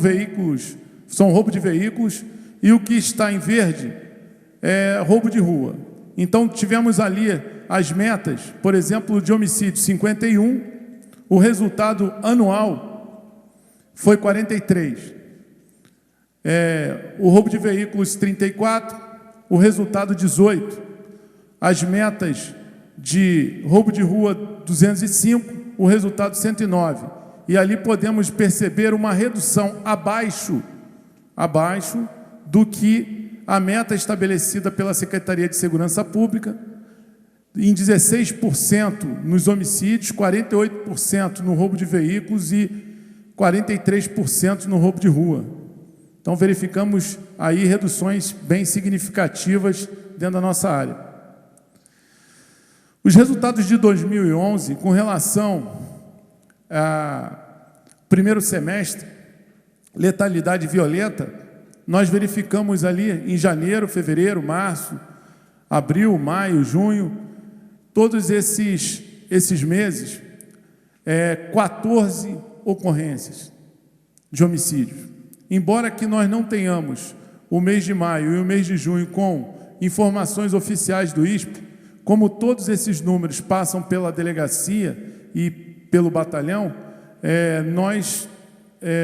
roubo de veículos, e o que está em verde é roubo de rua. Então, tivemos ali as metas, por exemplo, de homicídio 51, o resultado anual foi 43. O roubo de veículos 34, o resultado 18. As metas de roubo de rua 205, o resultado 109. E ali podemos perceber uma redução abaixo do que a meta estabelecida pela Secretaria de Segurança Pública, em 16% nos homicídios, 48% no roubo de veículos e 43% no roubo de rua. Então, verificamos aí reduções bem significativas dentro da nossa área. Os resultados de 2011, com relação ao primeiro semestre, letalidade violenta, nós verificamos ali em janeiro, fevereiro, março, abril, maio, junho, todos esses meses, 14 ocorrências de homicídios. Embora que nós não tenhamos o mês de maio e o mês de junho com informações oficiais do ISP, como todos esses números passam pela delegacia e pelo batalhão, nós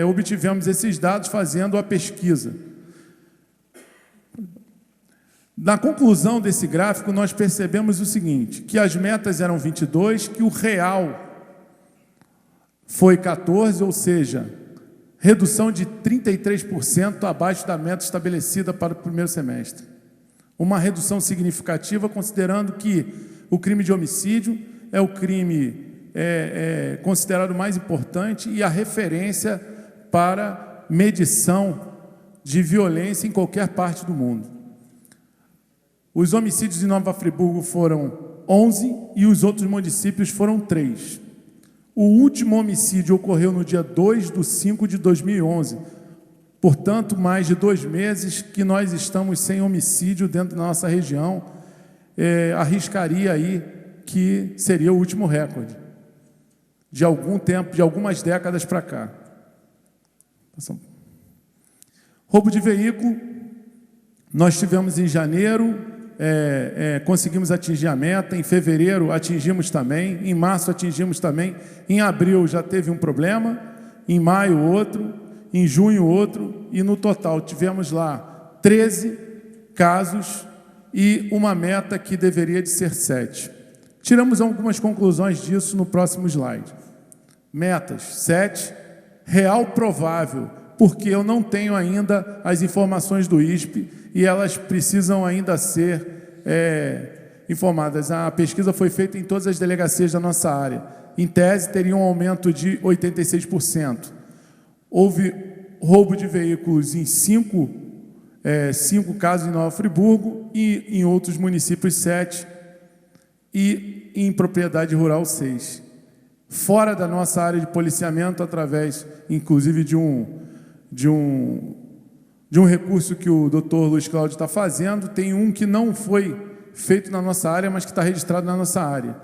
obtivemos esses dados fazendo a pesquisa. Na conclusão desse gráfico, nós percebemos o seguinte, que as metas eram 22, que o real foi 14, ou seja, redução de 33% abaixo da meta estabelecida para o primeiro semestre. Uma redução significativa, considerando que o crime de homicídio é o crime considerado mais importante e a referência para medição de violência em qualquer parte do mundo. Os homicídios em Nova Friburgo foram 11 e os outros municípios foram 3. O último homicídio ocorreu no dia 2/5/2011. Portanto, mais de 2 meses que nós estamos sem homicídio dentro da nossa região. Arriscaria aí que seria o último recorde de algum tempo, de algumas décadas para cá. Roubo de veículo, nós tivemos em janeiro, conseguimos atingir a meta, em fevereiro atingimos também, em março atingimos também, em abril já teve um problema, em maio outro, em junho outro, e no total tivemos lá 13 casos e uma meta que deveria de ser 7. Tiramos algumas conclusões disso no próximo slide. Metas, 7, real provável, porque eu não tenho ainda as informações do ISP e elas precisam ainda ser informadas. A pesquisa foi feita em todas as delegacias da nossa área. Em tese, teria um aumento de 86%. Houve roubo de veículos em 5 casos em Nova Friburgo e em outros municípios 7 e em propriedade rural 6. Fora da nossa área de policiamento, através, inclusive, de um recurso que o doutor Luiz Cláudio está fazendo, tem um que não foi feito na nossa área, mas que está registrado na nossa área.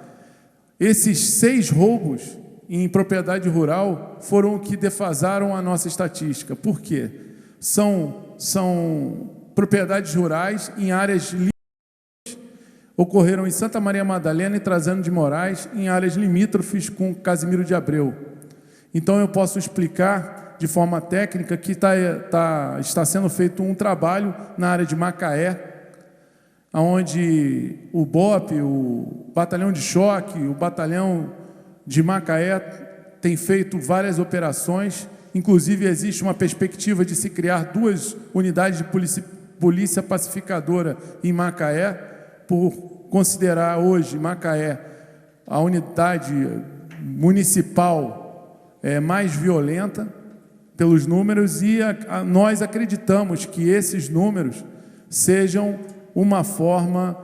Esses 6 roubos em propriedade rural foram o que defasaram a nossa estatística. Por quê? São propriedades rurais em áreas limítrofes, ocorreram em Santa Maria Madalena e Trajano de Moraes, em áreas limítrofes com Casimiro de Abreu. Então, eu posso explicar de forma técnica que está sendo feito um trabalho na área de Macaé, onde o BOP, o Batalhão de Choque, o Batalhão de Macaé tem feito várias operações. Inclusive, existe uma perspectiva de se criar 2 unidades de polícia pacificadora em Macaé, por considerar hoje Macaé a unidade municipal mais violenta pelos números, e nós acreditamos que esses números sejam uma forma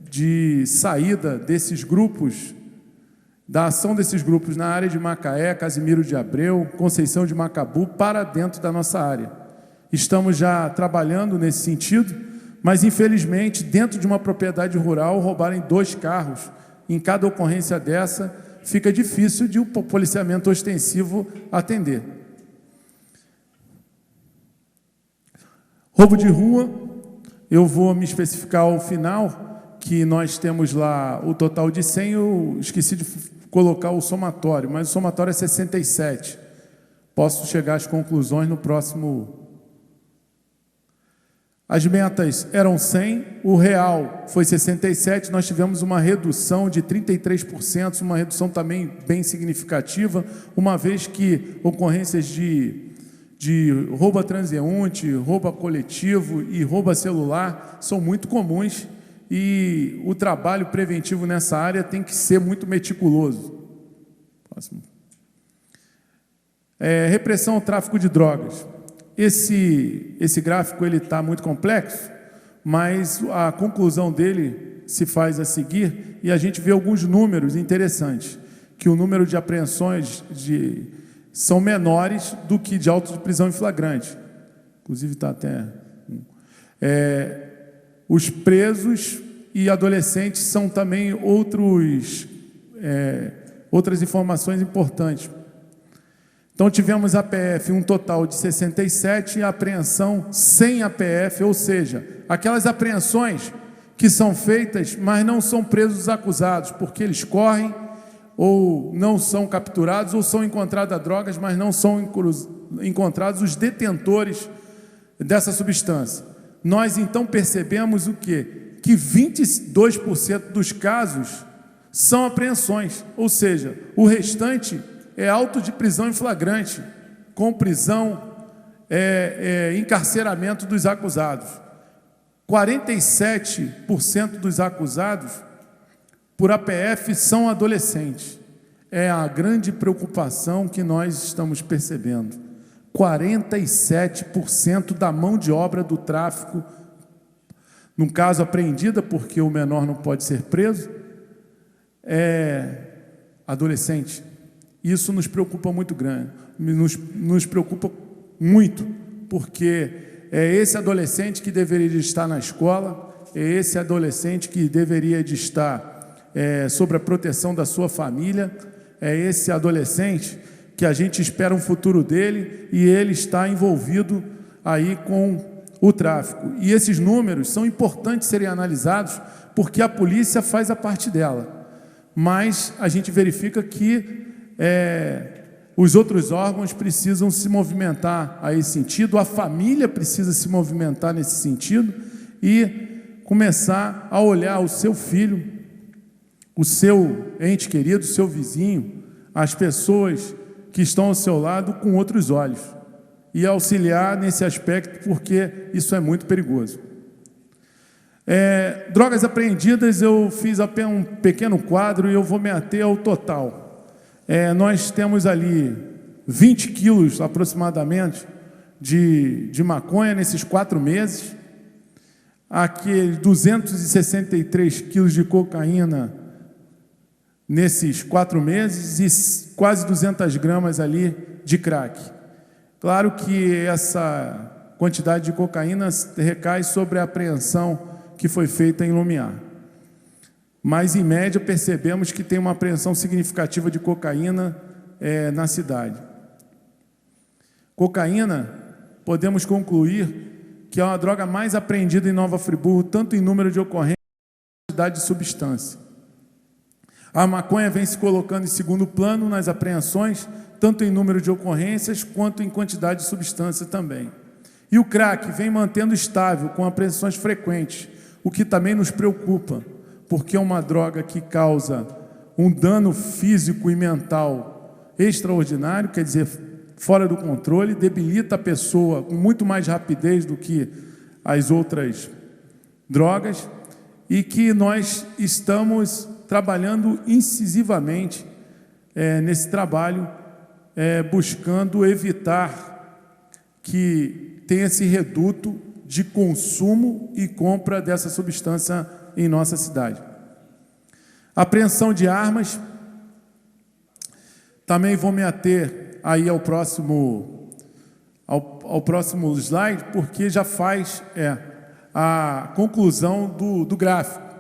de saída desses grupos, da ação desses grupos na área de Macaé, Casimiro de Abreu, Conceição de Macabu, para dentro da nossa área. Estamos já trabalhando nesse sentido, mas, infelizmente, dentro de uma propriedade rural, roubarem 2 carros em cada ocorrência dessa, fica difícil de o policiamento ostensivo atender. Roubo de rua, eu vou me especificar ao final, que nós temos lá o total de 100, eu esqueci de colocar o somatório, mas o somatório é 67. Posso chegar às conclusões no próximo. As metas eram 100, o real foi 67, nós tivemos uma redução de 33%, uma redução também bem significativa, uma vez que ocorrências de roubo a transeunte, roubo a coletivo e roubo a celular são muito comuns, e o trabalho preventivo nessa área tem que ser muito meticuloso. Próximo. Repressão ao tráfico de drogas. Esse gráfico está muito complexo, mas a conclusão dele se faz a seguir, e a gente vê alguns números interessantes, que o número de apreensões são menores do que de autos de prisão em flagrante. Inclusive está até... os presos e adolescentes são também outras informações importantes. Então, tivemos APF um total de 67 e apreensão sem APF, ou seja, aquelas apreensões que são feitas, mas não são presos os acusados, porque eles correm, ou não são capturados, ou são encontradas drogas, mas não são encontrados os detentores dessa substância. Nós, então, percebemos o quê? Que 22% dos casos são apreensões, ou seja, o restante é auto de prisão em flagrante, com prisão, encarceramento dos acusados. 47% dos acusados por APF são adolescentes. É a grande preocupação que nós estamos percebendo. 47% da mão de obra do tráfico, no caso apreendida, porque o menor não pode ser preso, é adolescente. Isso nos preocupa muito grande, nos preocupa muito, porque é esse adolescente que deveria estar na escola, é esse adolescente que deveria de estar sob a proteção da sua família, é esse adolescente que a gente espera um futuro dele e ele está envolvido aí com o tráfico. E esses números são importantes serem analisados, porque a polícia faz a parte dela, mas a gente verifica que os outros órgãos precisam se movimentar a esse sentido, a família precisa se movimentar nesse sentido e começar a olhar o seu filho, o seu ente querido, o seu vizinho, as pessoas que estão ao seu lado com outros olhos e auxiliar nesse aspecto, porque isso é muito perigoso. Drogas apreendidas, eu fiz apenas um pequeno quadro e eu vou me ater ao total. Nós temos ali 20 quilos aproximadamente de maconha nesses 4 meses, aqui 263 quilos de cocaína nesses 4 meses e quase 200 gramas ali de crack. Claro que essa quantidade de cocaína recai sobre a apreensão que foi feita em Lumiar. Mas, em média, percebemos que tem uma apreensão significativa de cocaína na cidade. Cocaína, podemos concluir que é uma droga mais apreendida em Nova Friburgo, tanto em número de ocorrências quanto em quantidade de substância. A maconha vem se colocando em segundo plano nas apreensões, tanto em número de ocorrências quanto em quantidade de substância também. E o crack vem mantendo estável, com apreensões frequentes, o que também nos preocupa, porque é uma droga que causa um dano físico e mental extraordinário, quer dizer, fora do controle, debilita a pessoa com muito mais rapidez do que as outras drogas, e que nós estamos trabalhando incisivamente nesse trabalho, buscando evitar que tenha esse reduto de consumo e compra dessa substância em nossa cidade. Apreensão de armas, também vou me ater aí ao próximo slide, porque já faz a conclusão do gráfico.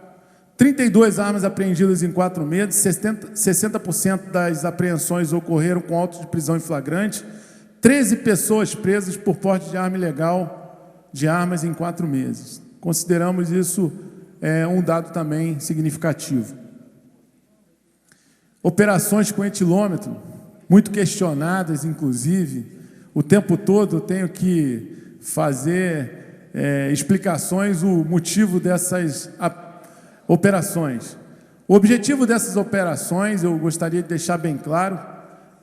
32 armas apreendidas em 4 meses, 60% das apreensões ocorreram com auto de prisão em flagrante, 13 pessoas presas por porte de arma ilegal de armas em 4 meses. Consideramos isso um dado também significativo. Operações com etilômetro, muito questionadas, inclusive. O tempo todo eu tenho que fazer explicações, o motivo dessas operações. O objetivo dessas operações, eu gostaria de deixar bem claro,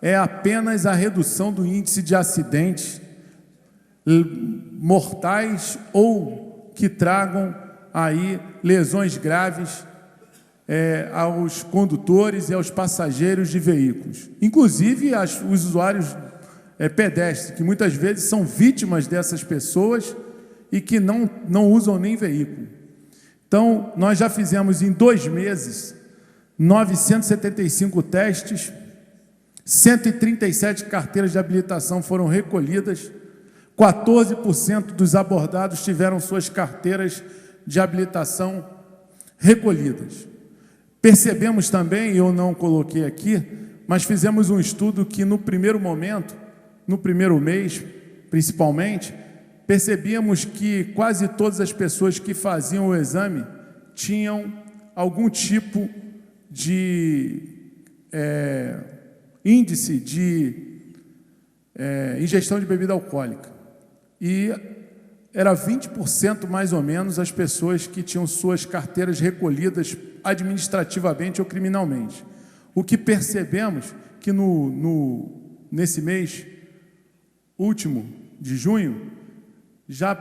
é apenas a redução do índice de acidentes mortais ou que tragam aí lesões graves aos condutores e aos passageiros de veículos. Inclusive os usuários pedestres, que muitas vezes são vítimas dessas pessoas e que não usam nem veículo. Então, nós já fizemos em 2 meses 975 testes, 137 carteiras de habilitação foram recolhidas, 14% dos abordados tiveram suas carteiras de habilitação recolhidas. Percebemos também, eu não coloquei aqui, mas fizemos um estudo que no primeiro momento, no primeiro mês, principalmente, percebíamos que quase todas as pessoas que faziam o exame tinham algum tipo de índice de ingestão de bebida alcoólica. E era 20% mais ou menos as pessoas que tinham suas carteiras recolhidas administrativamente ou criminalmente. O que percebemos que nesse mês último de junho, já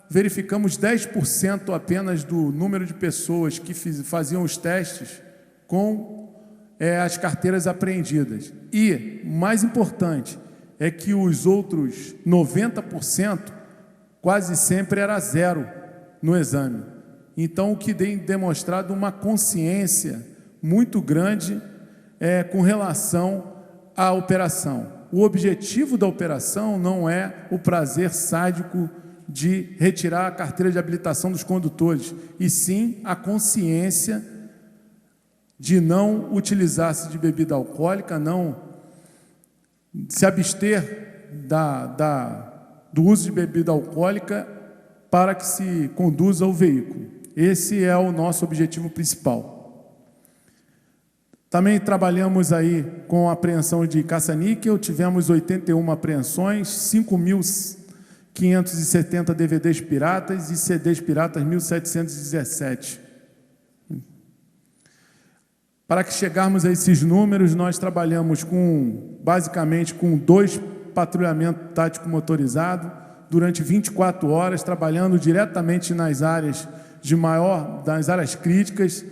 verificamos 10% apenas do número de pessoas que faziam os testes com as carteiras apreendidas. E, mais importante, é que os outros 90% quase sempre era 0 no exame. Então, o que tem demonstrado uma consciência muito grande com relação à operação. O objetivo da operação não é o prazer sádico de retirar a carteira de habilitação dos condutores, e sim a consciência de não utilizar-se de bebida alcoólica, não se abster do uso de bebida alcoólica para que se conduza o veículo. Esse é o nosso objetivo principal. Também trabalhamos aí com a apreensão de caça-níquel, tivemos 81 apreensões, 5.570 DVDs piratas e CDs piratas 1.717. Para que chegarmos a esses números, nós trabalhamos basicamente com 2 patrulhamento tático motorizado durante 24 horas, trabalhando diretamente nas áreas das áreas críticas,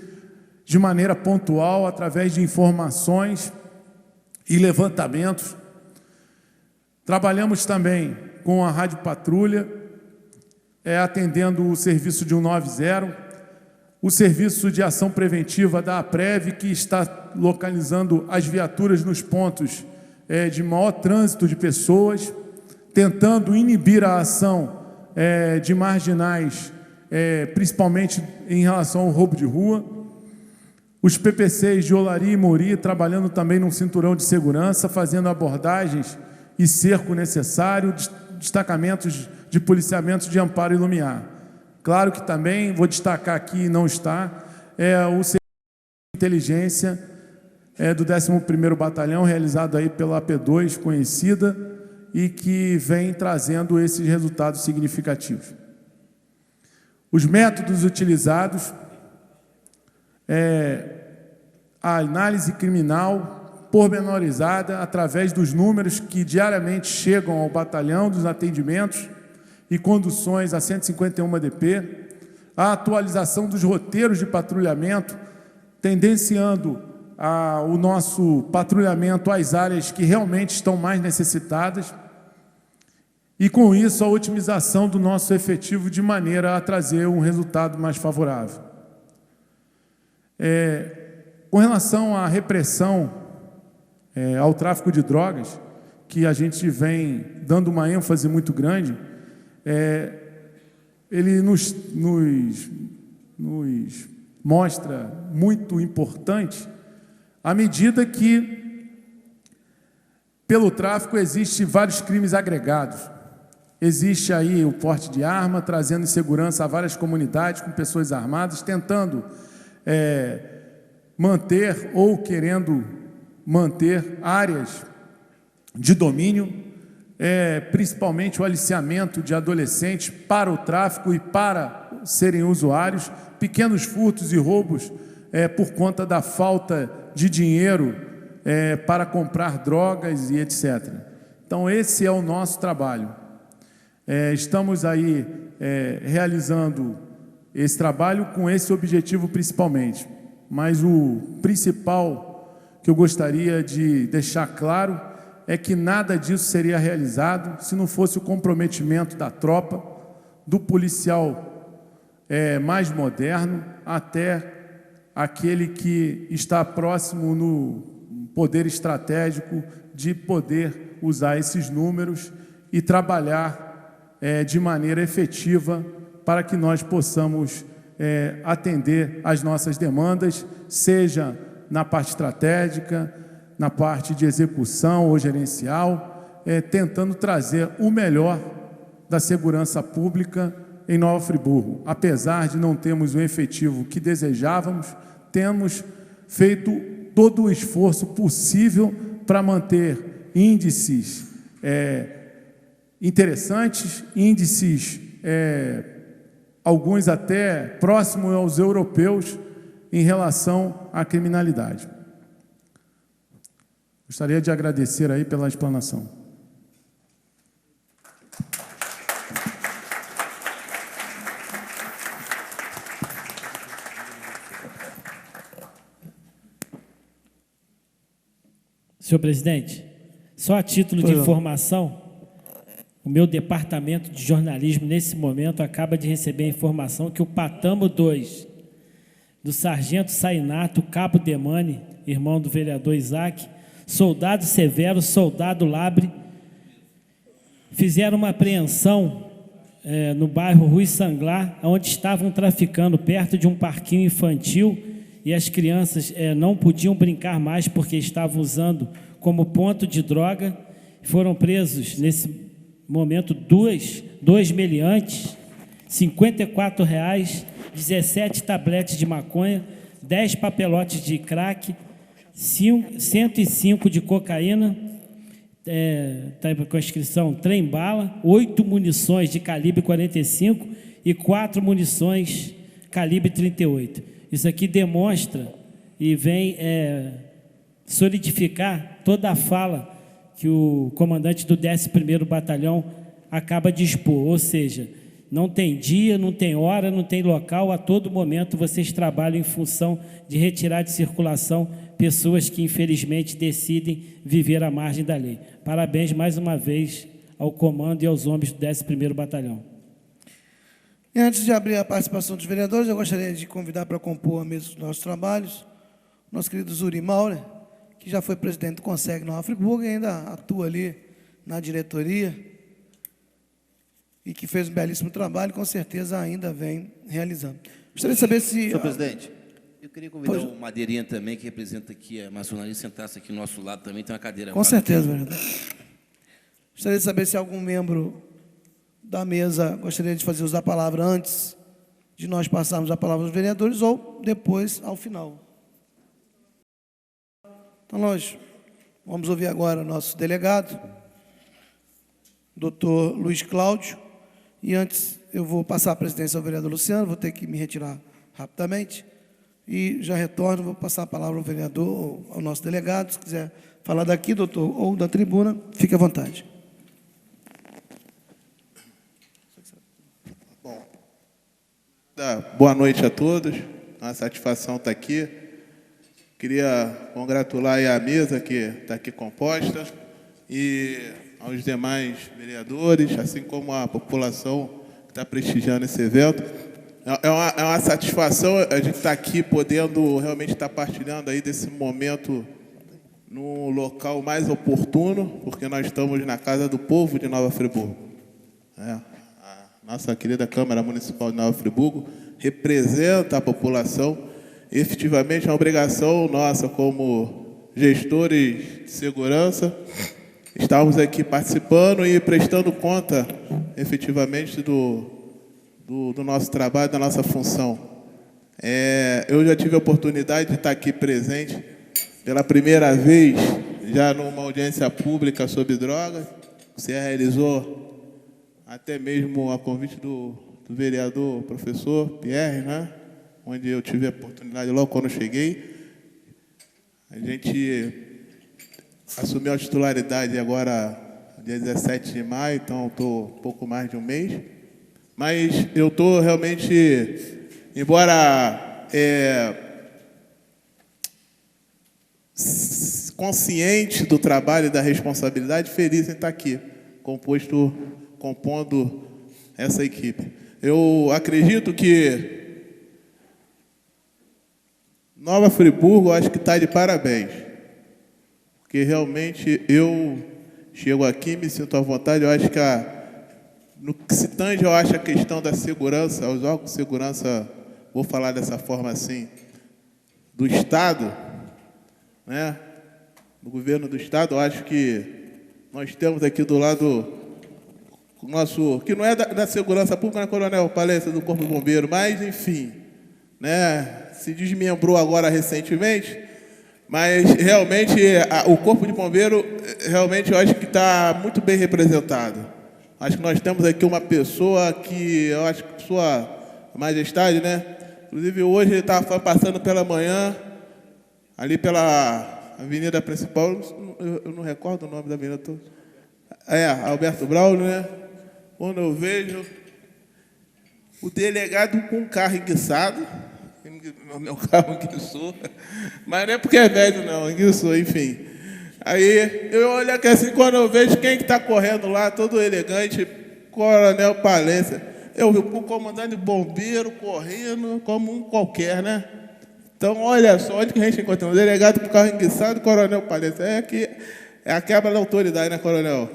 de maneira pontual, através de informações e levantamentos. Trabalhamos também com a Rádio Patrulha, atendendo o serviço de 190, o serviço de ação preventiva da APREV, que está localizando as viaturas nos pontos de maior trânsito de pessoas, tentando inibir a ação de marginais, principalmente em relação ao roubo de rua. Os PPCs de Olaria e Mori trabalhando também num cinturão de segurança, fazendo abordagens e cerco necessário, destacamentos de policiamentos de Amparo e Lumiar. Claro que também, vou destacar aqui, não está, o serviço de inteligência do 11º Batalhão, realizado aí pela AP2, conhecida, e que vem trazendo esses resultados significativos. Os métodos utilizados, a análise criminal pormenorizada através dos números que diariamente chegam ao batalhão, dos atendimentos e conduções a 151 DP, a atualização dos roteiros de patrulhamento tendenciando o nosso patrulhamento às áreas que realmente estão mais necessitadas e, com isso, a otimização do nosso efetivo de maneira a trazer um resultado mais favorável. Com relação à repressão ao tráfico de drogas, que a gente vem dando uma ênfase muito grande, ele nos mostra muito importante à medida que, pelo tráfico, existem vários crimes agregados. Existe aí o porte de arma, trazendo insegurança a várias comunidades com pessoas armadas, tentando manter ou querendo manter áreas de domínio, principalmente o aliciamento de adolescentes para o tráfico e para serem usuários, pequenos furtos e roubos por conta da falta de dinheiro para comprar drogas e etc. Então, esse é o nosso trabalho. Estamos aí realizando esse trabalho com esse objetivo principalmente. Mas o principal que eu gostaria de deixar claro é que nada disso seria realizado se não fosse o comprometimento da tropa, do policial mais moderno, até aquele que está próximo no poder estratégico de poder usar esses números e trabalhar de maneira efetiva para que nós possamos atender às nossas demandas, seja na parte estratégica, na parte de execução ou gerencial, tentando trazer o melhor da segurança pública em Nova Friburgo. Apesar de não termos o efetivo que desejávamos, temos feito todo o esforço possível para manter índices interessantes, índices alguns até próximos aos europeus em relação à criminalidade. Gostaria de agradecer aí pela explanação. Senhor presidente, só a título de informação, o meu departamento de jornalismo, nesse momento, acaba de receber a informação que o Patamo 2, do sargento Sainato, cabo Demane, irmão do vereador Isaac, soldado Severo, soldado Labre, fizeram uma apreensão no bairro Rui Sanglar, onde estavam traficando perto de um parquinho infantil e as crianças não podiam brincar mais porque estavam usando como ponto de droga. Foram presos, nesse momento, dois meliantes, R$54, 17 tabletes de maconha, 10 papelotes de crack, 105 de cocaína, está com a inscrição trem-bala, 8 munições de calibre 45 e 4 munições calibre 38. Isso aqui demonstra e vem solidificar toda a fala que o comandante do 11º Batalhão acaba de expor, ou seja, não tem dia, não tem hora, não tem local, a todo momento vocês trabalham em função de retirar de circulação pessoas que infelizmente decidem viver à margem da lei. Parabéns mais uma vez ao comando e aos homens do 11º Batalhão. E antes de abrir a participação dos vereadores, eu gostaria de convidar para compor a mesa dos nossos trabalhos o nosso querido Zuri Maurer, que já foi presidente do Conseg Nova Friburgo e ainda atua ali na diretoria e que fez um belíssimo trabalho, com certeza ainda vem realizando. Gostaria de saber se... Senhor presidente, eu queria convidar o Madeirinha também, que representa aqui a maçonaria, sentasse aqui do nosso lado também, tem uma cadeira. Com certeza, vereador. Gostaria de saber se algum membro da mesa gostaria de fazer uso da palavra antes de nós passarmos a palavra aos vereadores ou depois, ao final. Então, nós vamos ouvir agora o nosso delegado, doutor Luiz Cláudio, e antes eu vou passar a presidência ao vereador Luciano, vou ter que me retirar rapidamente, e já retorno, vou passar a palavra ao vereador, ou ao nosso delegado, se quiser falar daqui, doutor, ou da tribuna, fique à vontade. Bom, boa noite a todos, uma satisfação estar aqui. Queria congratular aí a mesa que está aqui composta e aos demais vereadores, assim como a população que está prestigiando esse evento. É uma satisfação a gente estar aqui podendo realmente estar partilhando aí desse momento no local mais oportuno, porque nós estamos na Casa do Povo de Nova Friburgo. A nossa querida Câmara Municipal de Nova Friburgo representa a população. E, efetivamente, é uma obrigação nossa como gestores de segurança estarmos aqui participando e prestando conta, efetivamente, do nosso trabalho, da nossa função. Eu já tive a oportunidade de estar aqui presente pela primeira vez, já numa audiência pública sobre drogas. Você realizou até mesmo a convite do vereador professor Pierre, né? Onde eu tive a oportunidade logo quando eu cheguei. A gente assumiu a titularidade agora, dia 17 de maio, então estou um pouco mais de um mês. Mas eu estou realmente, embora consciente do trabalho e da responsabilidade, feliz em estar aqui, compondo essa equipe. Eu acredito que Nova Friburgo, acho que está de parabéns, porque realmente eu chego aqui, me sinto à vontade. Eu acho que no que se tange, eu acho a questão da segurança, os órgãos de segurança, vou falar dessa forma assim, do Estado, né? Do governo do Estado, eu acho que nós temos aqui do lado o nosso, que não é da segurança pública, né, Coronel Palestra, do Corpo de Bombeiro, mas, enfim, né? Se desmembrou agora recentemente, mas realmente o Corpo de Bombeiro, realmente eu acho que está muito bem representado. Acho que nós temos aqui uma pessoa que, eu acho que Sua Majestade, né? Inclusive hoje ele estava passando pela manhã, ali pela avenida principal, eu não recordo o nome da avenida toda. Alberto Braulio, né? Quando eu vejo o delegado com um carro enguiçado, meu carro enguiçou, mas não é porque é velho não, enguiçou, enfim. Aí eu olho aqui assim, quando eu vejo quem que está correndo lá, todo elegante, Coronel Palestra. Eu vi o comandante de bombeiro correndo como um qualquer, né? Então, olha só, onde que a gente encontra um delegado com o carro enguiçado, Coronel Palestra. É a quebra da autoridade, né, Coronel?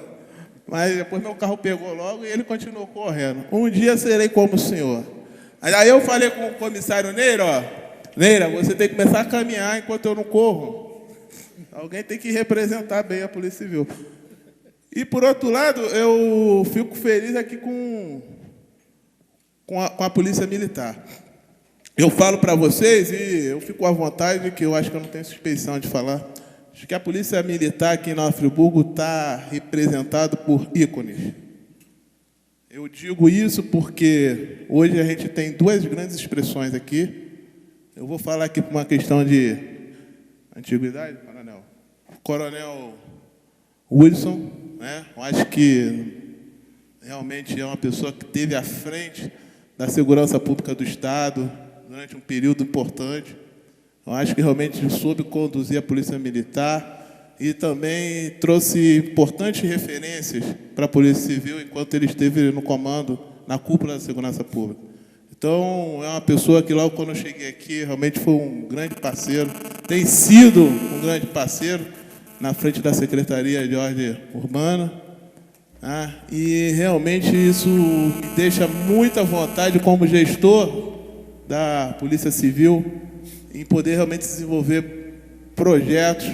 Mas depois meu carro pegou logo e ele continuou correndo. Um dia serei como o senhor. Aí eu falei com o comissário Neira, ó, Neira, você tem que começar a caminhar enquanto eu não corro. Alguém tem que representar bem a Polícia Civil. E, por outro lado, eu fico feliz aqui com a Polícia Militar. Eu falo para vocês, e eu fico à vontade, que eu acho que eu não tenho suspeição de falar, acho que a Polícia Militar aqui em Nova Friburgo está representada por ícones. Eu digo isso porque hoje a gente tem duas grandes expressões aqui. Eu vou falar aqui por uma questão de antiguidade, Coronel. Coronel Wilson, né? Eu acho que realmente é uma pessoa que esteve à frente da segurança pública do Estado durante um período importante. Eu acho que realmente soube conduzir a Polícia Militar e também trouxe importantes referências para a Polícia Civil enquanto ele esteve no comando, na cúpula da segurança pública. Então, é uma pessoa que logo quando eu cheguei aqui, realmente foi um grande parceiro, tem sido um grande parceiro na frente da Secretaria de Ordem Urbana, né? E realmente isso me deixa muita vontade como gestor da Polícia Civil em poder realmente desenvolver projetos,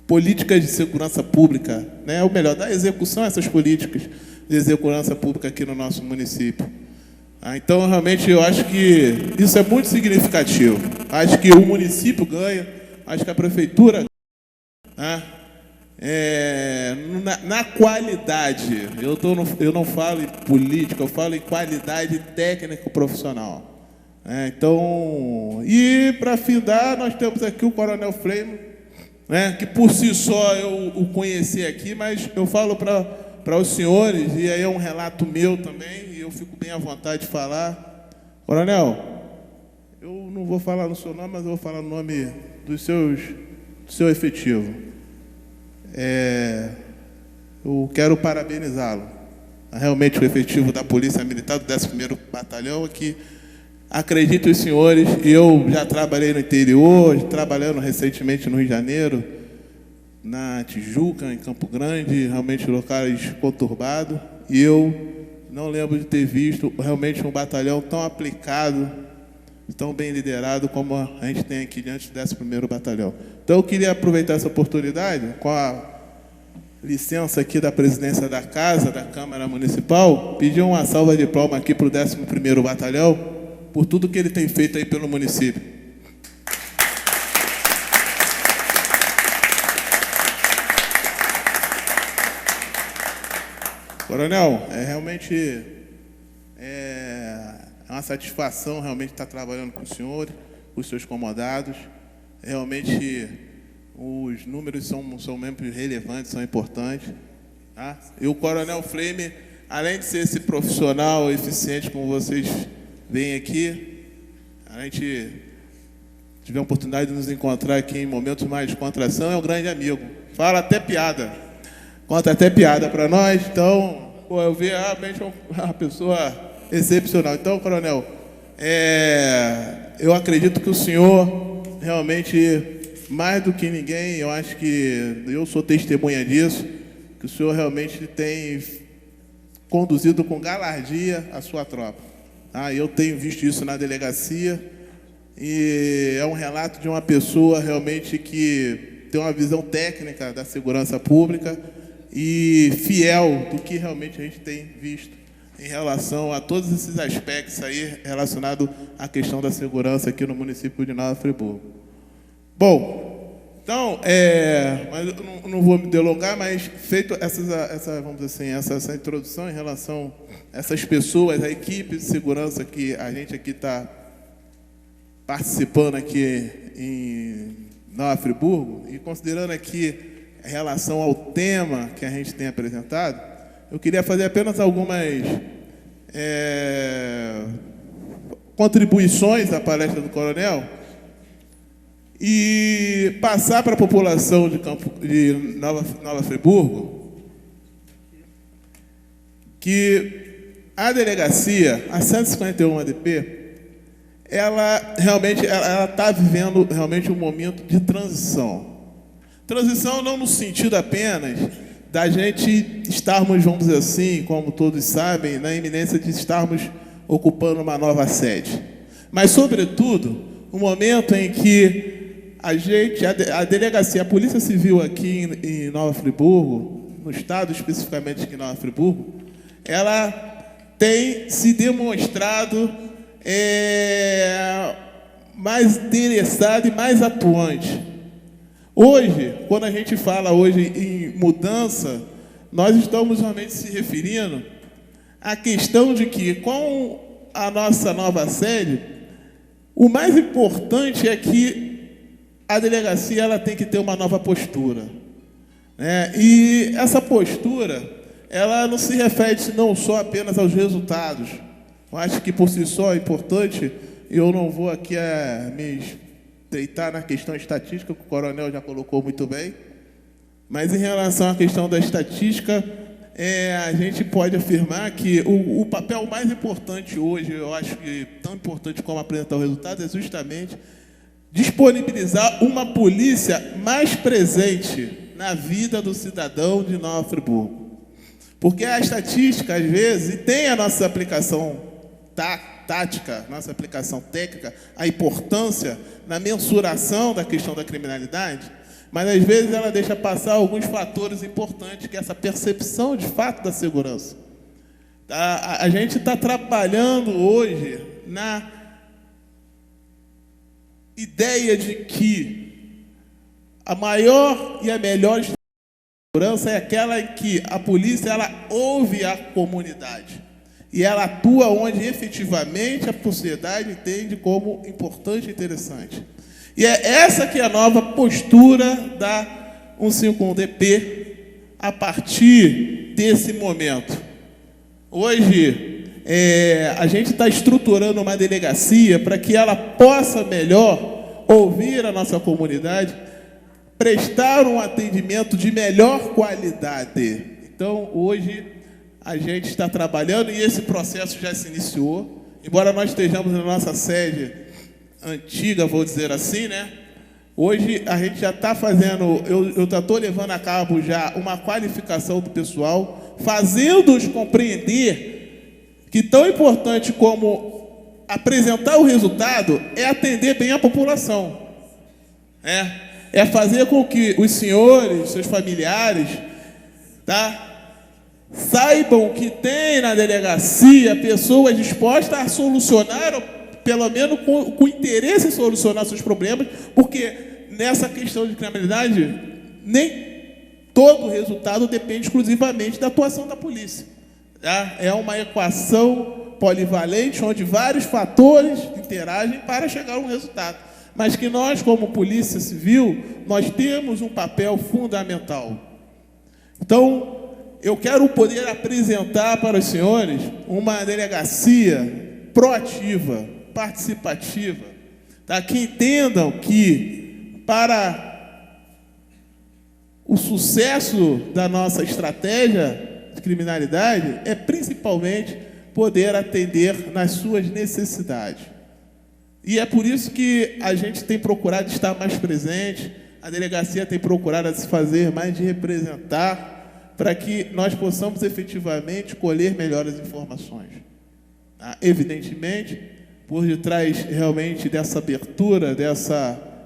políticas de segurança pública, né? Ou melhor, dar execução a essas políticas de segurança pública aqui no nosso município. Então, realmente, eu acho que isso é muito significativo. Acho que o município ganha, acho que a prefeitura ganha, né? Na qualidade, eu não falo em política, eu falo em qualidade técnica profissional. Então, e para findar, nós temos aqui o Coronel Freire, né, que por si só eu o conheci aqui, mas eu falo para os senhores, e aí é um relato meu também, e eu fico bem à vontade de falar. Coronel, eu não vou falar no seu nome, mas eu vou falar no nome do seu efetivo. Eu quero parabenizá-lo. Realmente o efetivo da Polícia Militar do 11º Batalhão aqui, acredito os senhores, eu já trabalhei no interior, trabalhando recentemente no Rio de Janeiro, na Tijuca, em Campo Grande, realmente locais conturbados, e eu não lembro de ter visto realmente um batalhão tão aplicado, tão bem liderado como a gente tem aqui diante do 11º Batalhão. Então eu queria aproveitar essa oportunidade, com a licença aqui da presidência da Casa, da Câmara Municipal, pedir uma salva de palmas aqui para o 11º Batalhão, por tudo que ele tem feito aí pelo município. Coronel, realmente uma satisfação realmente estar trabalhando com o senhor, com os seus comandados. Realmente os números são mesmo relevantes, são importantes. Tá? E o Coronel Freime, além de ser esse profissional eficiente como vocês veem aqui, a gente tive a oportunidade de nos encontrar aqui em momentos mais de descontração, é um grande amigo. Fala até piada. Conta até piada para nós, então, eu vi realmente uma pessoa excepcional. Então, Coronel, eu acredito que o senhor realmente, mais do que ninguém, eu acho que eu sou testemunha disso, que o senhor realmente tem conduzido com galardia a sua tropa. Eu tenho visto isso na delegacia e é um relato de uma pessoa realmente que tem uma visão técnica da segurança pública e fiel do que realmente a gente tem visto em relação a todos esses aspectos aí relacionados à questão da segurança aqui no município de Nova Friburgo. Bom, então, mas eu não vou me delongar, mas feito vamos dizer assim, essa introdução em relação a essas pessoas, a equipe de segurança que a gente aqui está participando aqui em Nova Friburgo, e considerando aqui em relação ao tema que a gente tem apresentado, eu queria fazer apenas algumas contribuições à palestra do Coronel e passar para a população de Nova Friburgo que a delegacia, a 151 ADP, ela realmente está vivendo realmente um momento de transição. Transição não no sentido apenas da gente estarmos, vamos dizer assim, como todos sabem, na iminência de estarmos ocupando uma nova sede. Mas, sobretudo, um momento em que a delegacia, a Polícia Civil aqui em Nova Friburgo, no estado especificamente aqui em Nova Friburgo, ela tem se demonstrado mais interessada e mais atuante. Hoje, quando a gente fala hoje em mudança, nós estamos realmente se referindo à questão de que, com a nossa nova sede, o mais importante é que a delegacia ela tem que ter uma nova postura. E essa postura, ela não se refere não só apenas aos resultados. Eu acho que por si só é importante, eu não vou aqui me deitar na questão estatística, que o Coronel já colocou muito bem, mas em relação à questão da estatística, a gente pode afirmar que o papel mais importante hoje, eu acho que tão importante como apresentar o resultado, é justamente disponibilizar uma polícia mais presente na vida do cidadão de Nova Friburgo. Porque a estatística, às vezes, e tem a nossa aplicação tática, nossa aplicação técnica, a importância na mensuração da questão da criminalidade, mas às vezes ela deixa passar alguns fatores importantes, que é essa percepção de fato da segurança. A gente está trabalhando hoje na ideia de que a maior e a melhor segurança é aquela em que a polícia ela ouve a comunidade. E ela atua onde efetivamente a sociedade entende como importante e interessante. E é essa que é a nova postura da 151DP a partir desse momento. Hoje, a gente está estruturando uma delegacia para que ela possa melhor ouvir a nossa comunidade, prestar um atendimento de melhor qualidade. Então, hoje, a gente está trabalhando e esse processo já se iniciou. Embora nós estejamos na nossa sede antiga, vou dizer assim, né? Hoje, a gente já está fazendo, eu já estou levando a cabo já uma qualificação do pessoal, fazendo-os compreender que tão importante como apresentar o resultado é atender bem a população. É fazer com que os senhores, seus familiares, tá, saibam que tem na delegacia pessoas dispostas a solucionar, ou pelo menos com interesse em solucionar seus problemas, porque nessa questão de criminalidade, nem todo o resultado depende exclusivamente da atuação da polícia. Tá? É uma equação polivalente, onde vários fatores interagem para chegar a um resultado. Mas que nós, como Polícia Civil, nós temos um papel fundamental. Então, eu quero poder apresentar para os senhores uma delegacia proativa, participativa, tá? Que entendam que, para o sucesso da nossa estratégia de criminalidade, é principalmente poder atender nas suas necessidades. E é por isso que a gente tem procurado estar mais presente, a delegacia tem procurado se fazer mais de representar, para que nós possamos efetivamente colher melhores informações. Evidentemente, por detrás realmente dessa abertura,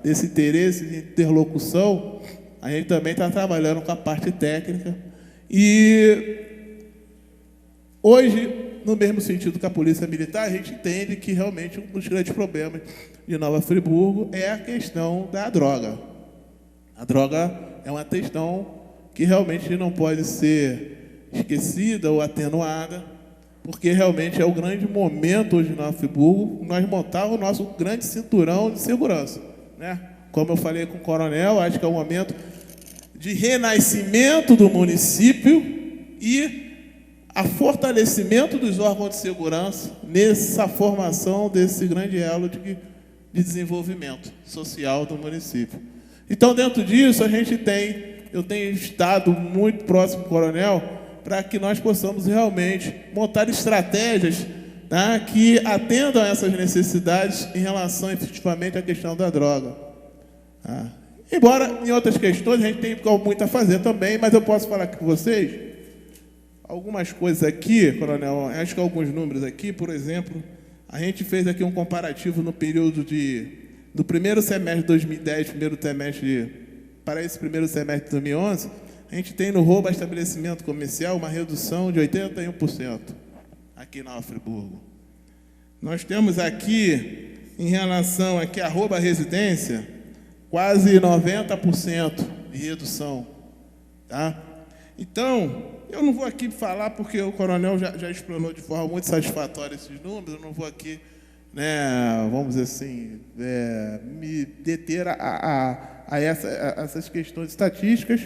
desse interesse de interlocução, a gente também está trabalhando com a parte técnica. E hoje, no mesmo sentido que a Polícia Militar, a gente entende que realmente um dos grandes problemas de Nova Friburgo é a questão da droga. A droga é uma questão que realmente não pode ser esquecida ou atenuada, porque realmente é o grande momento hoje em Nova Friburgo nós montar o nosso grande cinturão de segurança, né? Como eu falei com o coronel, acho que é o momento de renascimento do município e a fortalecimento dos órgãos de segurança nessa formação desse grande elo de desenvolvimento social do município. Então, dentro disso, eu tenho estado muito próximo do coronel para que nós possamos realmente montar estratégias, tá, que atendam a essas necessidades em relação efetivamente à questão da droga. Tá? Embora em outras questões a gente tem muito a fazer também, mas eu posso falar aqui com vocês algumas coisas aqui, coronel, acho que alguns números aqui, por exemplo, a gente fez aqui um comparativo no período do primeiro semestre de 2010, primeiro semestre para esse primeiro semestre de 2011, a gente tem no roubo a estabelecimento comercial uma redução de 81% aqui na Nova Friburgo. Nós temos aqui, em relação aqui a roubo à residência, quase 90% de redução. Tá? Então, eu não vou aqui falar, porque o coronel já explanou de forma muito satisfatória esses números, eu não vou aqui, né, vamos dizer assim, me deter a essas questões estatísticas,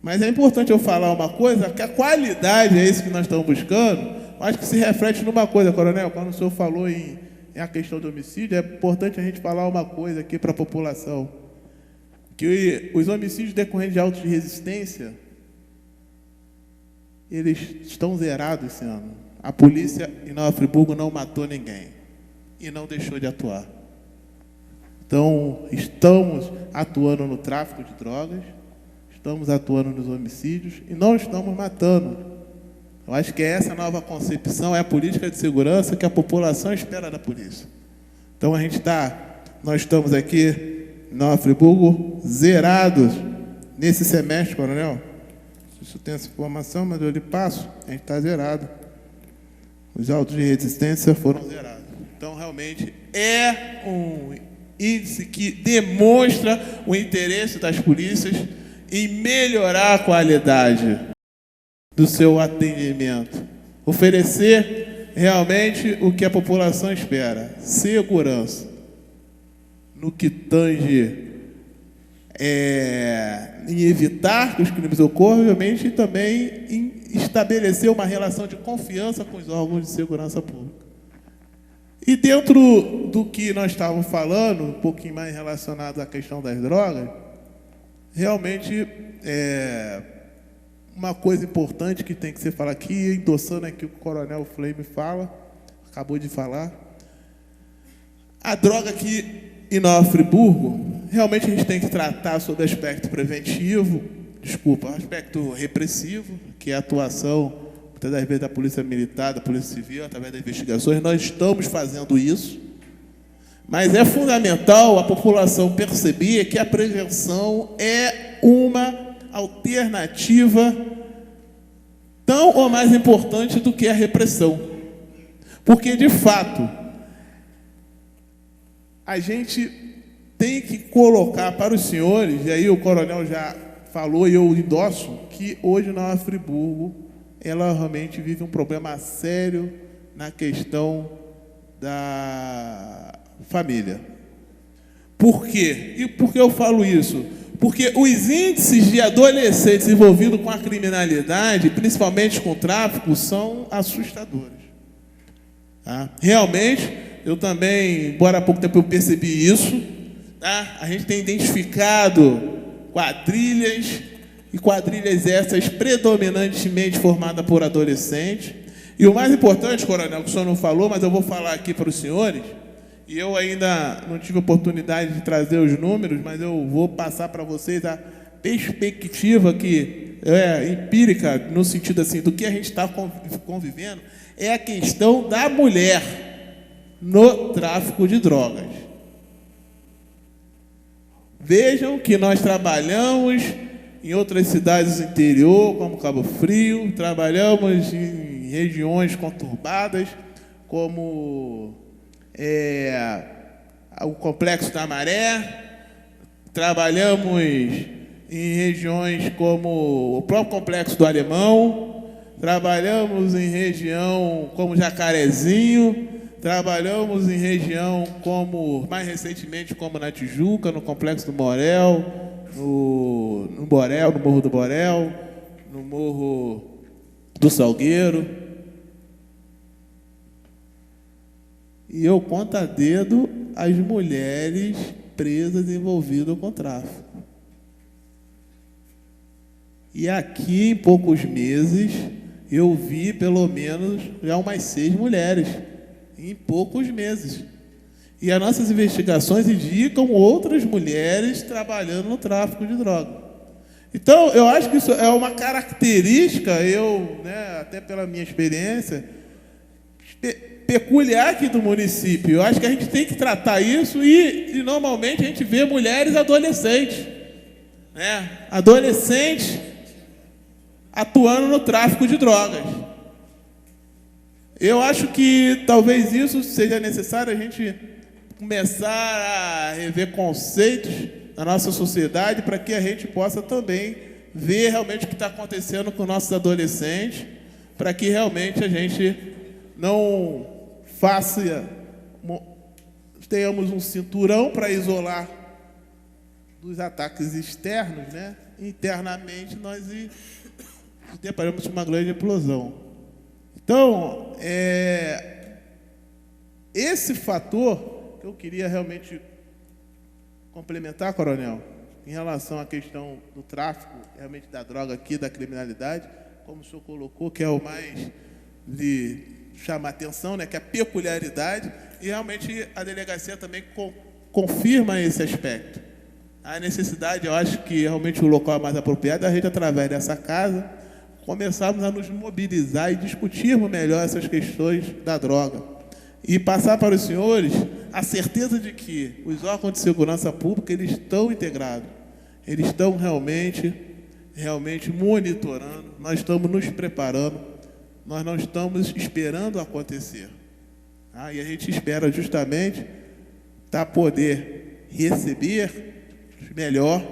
mas é importante eu falar uma coisa, que a qualidade é isso que nós estamos buscando, acho que se reflete numa coisa, coronel, quando o senhor falou em a questão do homicídio, é importante a gente falar uma coisa aqui para a população, que os homicídios decorrentes de autos de resistência, eles estão zerados esse ano. A polícia em Nova Friburgo não matou ninguém e não deixou de atuar. Então, estamos atuando no tráfico de drogas, estamos atuando nos homicídios e não estamos matando. Eu acho que essa nova concepção é a política de segurança que a população espera da polícia. Então, nós estamos aqui em Nova Friburgo zerados nesse semestre, coronel. Isso tem essa informação, mas eu lhe passo, a gente está zerado. Os autos de resistência foram zerados. Então, realmente, é um índice que demonstra o interesse das polícias em melhorar a qualidade do seu atendimento. Oferecer realmente o que a população espera. Segurança. No que tange em evitar que os crimes ocorram, obviamente, e também em estabelecer uma relação de confiança com os órgãos de segurança pública. E dentro do que nós estávamos falando, um pouquinho mais relacionado à questão das drogas, realmente uma coisa importante que tem que ser falada aqui, endossando aqui o que o Coronel Flame acabou de falar, a droga aqui em Nova Friburgo, realmente a gente tem que tratar sobre o aspecto preventivo, aspecto repressivo, que é a atuação, muitas das vezes, da Polícia Militar, da Polícia Civil, através das investigações. Nós estamos fazendo isso, mas é fundamental a população perceber que a prevenção é uma alternativa tão ou mais importante do que a repressão. Porque, de fato, a gente tem que colocar para os senhores, e aí o coronel já falou e eu endosso, que hoje Nova Friburgo, ela realmente vive um problema sério na questão da família. Por quê? E por que eu falo isso? Porque os índices de adolescentes envolvidos com a criminalidade, principalmente com o tráfico, são assustadores. Tá? Realmente, eu também, embora há pouco tempo eu percebi isso, tá? A gente tem identificado quadrilhas, e quadrilhas essas predominantemente formadas por adolescentes. E o mais importante, coronel, que o senhor não falou, mas eu vou falar aqui para os senhores, e eu ainda não tive oportunidade de trazer os números, mas eu vou passar para vocês a perspectiva que é empírica, no sentido assim, do que a gente está convivendo, é a questão da mulher no tráfico de drogas. Vejam que nós trabalhamos em outras cidades do interior, como Cabo Frio, trabalhamos em regiões conturbadas, como o Complexo da Maré, trabalhamos em regiões como o próprio Complexo do Alemão, trabalhamos em região como Jacarezinho, trabalhamos em região como, mais recentemente, como na Tijuca, no Complexo do Borel, no Borel, no Morro do Borel, no Morro do Salgueiro. E eu conto a dedo as mulheres presas envolvidas com tráfico. E aqui, em poucos meses, eu vi pelo menos já umas 6 mulheres, em poucos meses. E as nossas investigações indicam outras mulheres trabalhando no tráfico de droga. Então, eu acho que isso é uma característica, até pela minha experiência, peculiar aqui do município. Eu acho que a gente tem que tratar isso e normalmente a gente vê mulheres adolescentes, adolescentes atuando no tráfico de drogas. Eu acho que talvez isso seja necessário a gente começar a rever conceitos na nossa sociedade para que a gente possa também ver realmente o que está acontecendo com nossos adolescentes, para que realmente a gente não tenhamos um cinturão para isolar dos ataques externos, internamente nós deparamos com uma grande explosão. Então, esse fator que eu queria realmente complementar, coronel, em relação à questão do tráfico, realmente da droga aqui, da criminalidade, como o senhor colocou, que é o mais de chamar atenção, que é a peculiaridade, e realmente a delegacia também confirma esse aspecto. A necessidade, eu acho que realmente o local mais apropriado é a gente, através dessa casa, começarmos a nos mobilizar e discutirmos melhor essas questões da droga. E passar para os senhores a certeza de que os órgãos de segurança pública eles estão integrados, eles estão realmente monitorando, nós estamos nos preparando, nós não estamos esperando acontecer. E a gente espera justamente poder receber melhor.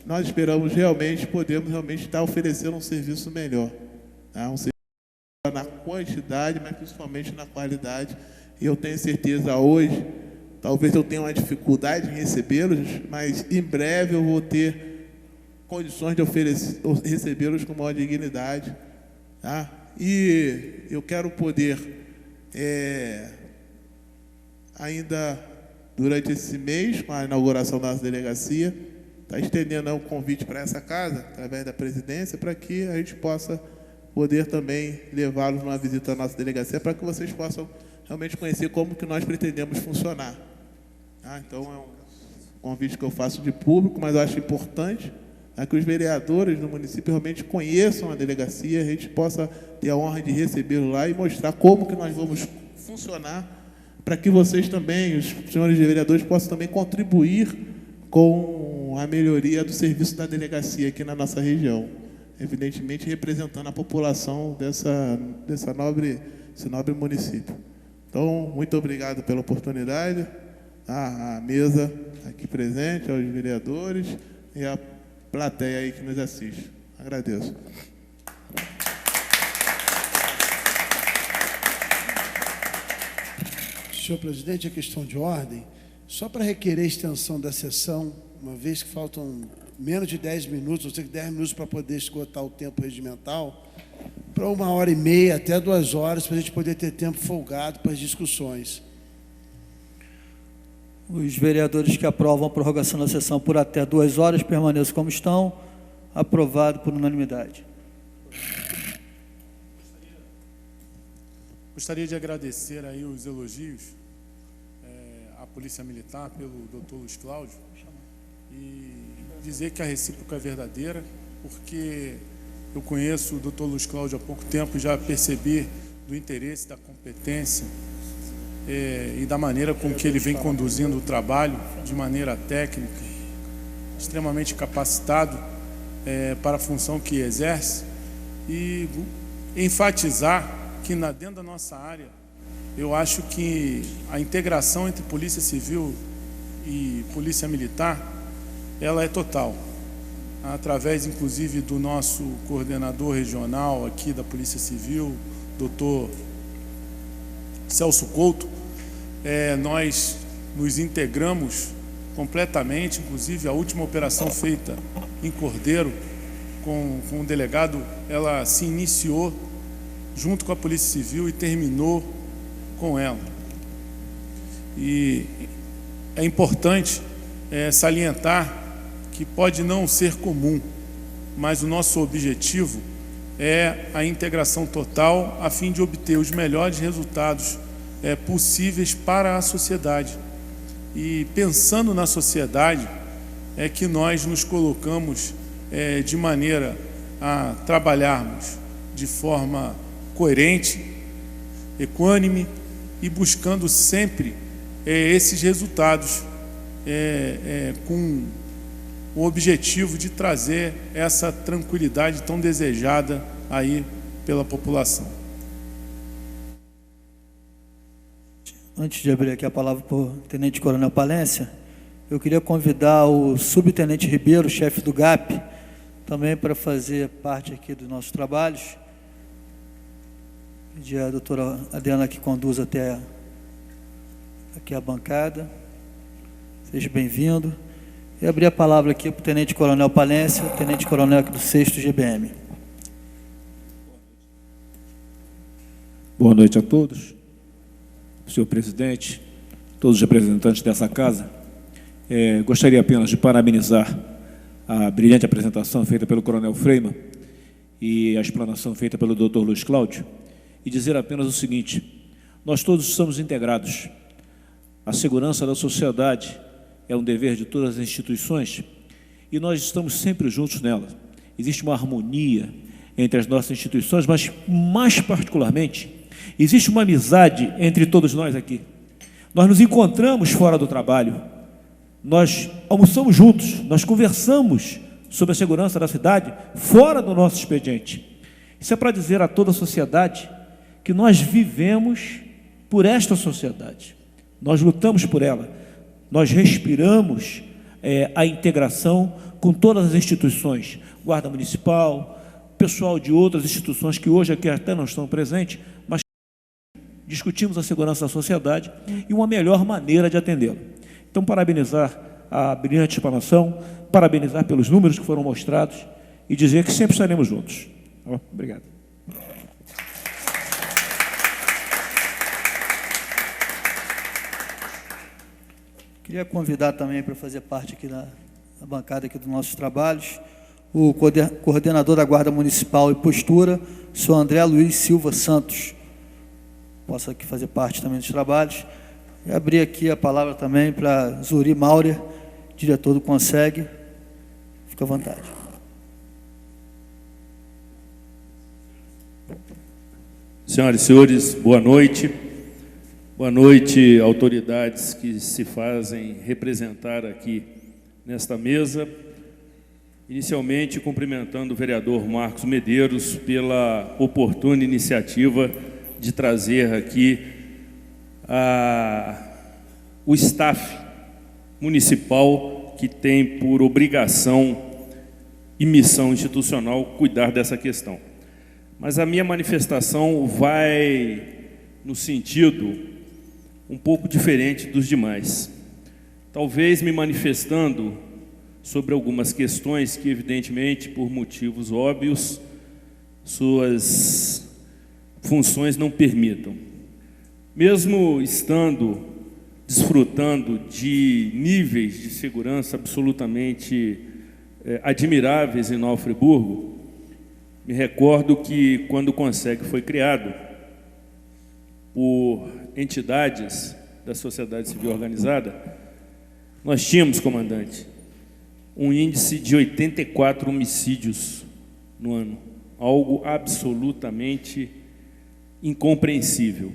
Nós esperamos podermos estar oferecendo um serviço melhor. Um serviço na quantidade, mas principalmente na qualidade. E eu tenho certeza hoje, talvez eu tenha uma dificuldade em recebê-los, mas em breve eu vou ter condições de recebê-los com maior dignidade. Tá? E eu quero poder, ainda durante esse mês, com a inauguração da nossa delegacia, está estendendo um convite para essa casa, através da presidência, para que a gente possa poder também levá-los numa visita à nossa delegacia, para que vocês possam realmente conhecer como que nós pretendemos funcionar. Tá? Então, é um convite que eu faço de público, mas eu acho importante que os vereadores do município realmente conheçam a delegacia, a gente possa ter a honra de recebê-lo lá e mostrar como que nós vamos funcionar, para que vocês também, os senhores vereadores, possam também contribuir com a melhoria do serviço da delegacia aqui na nossa região, evidentemente representando a população desse nobre município. Então, muito obrigado pela oportunidade, à mesa aqui presente, aos vereadores e à plateia aí que nos assiste. Agradeço. Senhor presidente, a questão de ordem, só para requerer a extensão da sessão, uma vez que faltam menos de 10 minutos, ou seja, 10 minutos para poder esgotar o tempo regimental, para 1h30 até 2 horas, para a gente poder ter tempo folgado para as discussões. Os vereadores que aprovam a prorrogação da sessão por até 2 horas permaneçam como estão. Aprovado por unanimidade. Gostaria de agradecer aí os elogios à Polícia Militar pelo Dr. Luiz Cláudio e dizer que a recíproca é verdadeira, porque eu conheço o Dr. Luiz Cláudio há pouco tempo e já percebi do interesse, da competência e da maneira com que ele vem conduzindo o trabalho de maneira técnica, extremamente capacitado para a função que exerce, e enfatizar que dentro da nossa área, eu acho que a integração entre Polícia Civil e Polícia Militar, ela é total. Através, inclusive, do nosso coordenador regional aqui da Polícia Civil, Dr. Celso Couto, nós nos integramos completamente, inclusive a última operação feita em Cordeiro com o delegado, ela se iniciou junto com a Polícia Civil e terminou com ela. E é importante salientar que pode não ser comum, mas o nosso objetivo é a integração total a fim de obter os melhores resultados possíveis para a sociedade. E pensando na sociedade, é que nós nos colocamos de maneira a trabalharmos de forma coerente, equânime e buscando sempre esses resultados com o objetivo de trazer essa tranquilidade tão desejada aí pela população. Antes de abrir aqui a palavra para o Tenente Coronel Palência, eu queria convidar o Subtenente Ribeiro, chefe do GAP, também para fazer parte aqui dos nossos trabalhos. Pedir a doutora Adriana que conduz até aqui a bancada. Seja bem-vindo. E abrir a palavra aqui para o Tenente Coronel Palência, Tenente Coronel aqui do 6º GBM. Boa noite a todos. Senhor presidente, todos os representantes dessa casa. Gostaria apenas de parabenizar a brilhante apresentação feita pelo Coronel Freiman e a explanação feita pelo Dr. Luiz Cláudio e dizer apenas o seguinte: nós todos somos integrados. A segurança da sociedade é um dever de todas as instituições e nós estamos sempre juntos nela. Existe uma harmonia entre as nossas instituições, mas mais particularmente existe uma amizade entre todos nós aqui. Nós nos encontramos fora do trabalho, nós almoçamos juntos, nós conversamos sobre a segurança da cidade fora do nosso expediente. Isso é para dizer a toda a sociedade que nós vivemos por esta sociedade, nós lutamos por ela, nós respiramos a integração com todas as instituições, Guarda Municipal, pessoal de outras instituições que hoje aqui até não estão presentes, mas discutimos a segurança da sociedade e uma melhor maneira de atendê-la. Então, parabenizar a brilhante explanação, parabenizar pelos números que foram mostrados e dizer que sempre estaremos juntos. Obrigado. Queria convidar também para fazer parte aqui da bancada aqui dos nossos trabalhos o coordenador da Guarda Municipal e Postura, o senhor André Luiz Silva Santos, possa aqui fazer parte também dos trabalhos. E abrir aqui a palavra também para Zuri Maurer, diretor do CONSEG. Fica à vontade. Senhoras e senhores, boa noite. Boa noite, autoridades que se fazem representar aqui nesta mesa. Inicialmente, cumprimentando o vereador Marcos Medeiros pela oportuna iniciativa de trazer aqui o staff municipal que tem por obrigação e missão institucional cuidar dessa questão. Mas a minha manifestação vai no sentido um pouco diferente dos demais. Talvez me manifestando sobre algumas questões que, evidentemente, por motivos óbvios, suas funções não permitam. Mesmo desfrutando de níveis de segurança absolutamente admiráveis em Nova Friburgo, me recordo que, quando o CONSEG foi criado por entidades da sociedade civil organizada, nós tínhamos, comandante, um índice de 84 homicídios no ano, algo absolutamente incompreensível.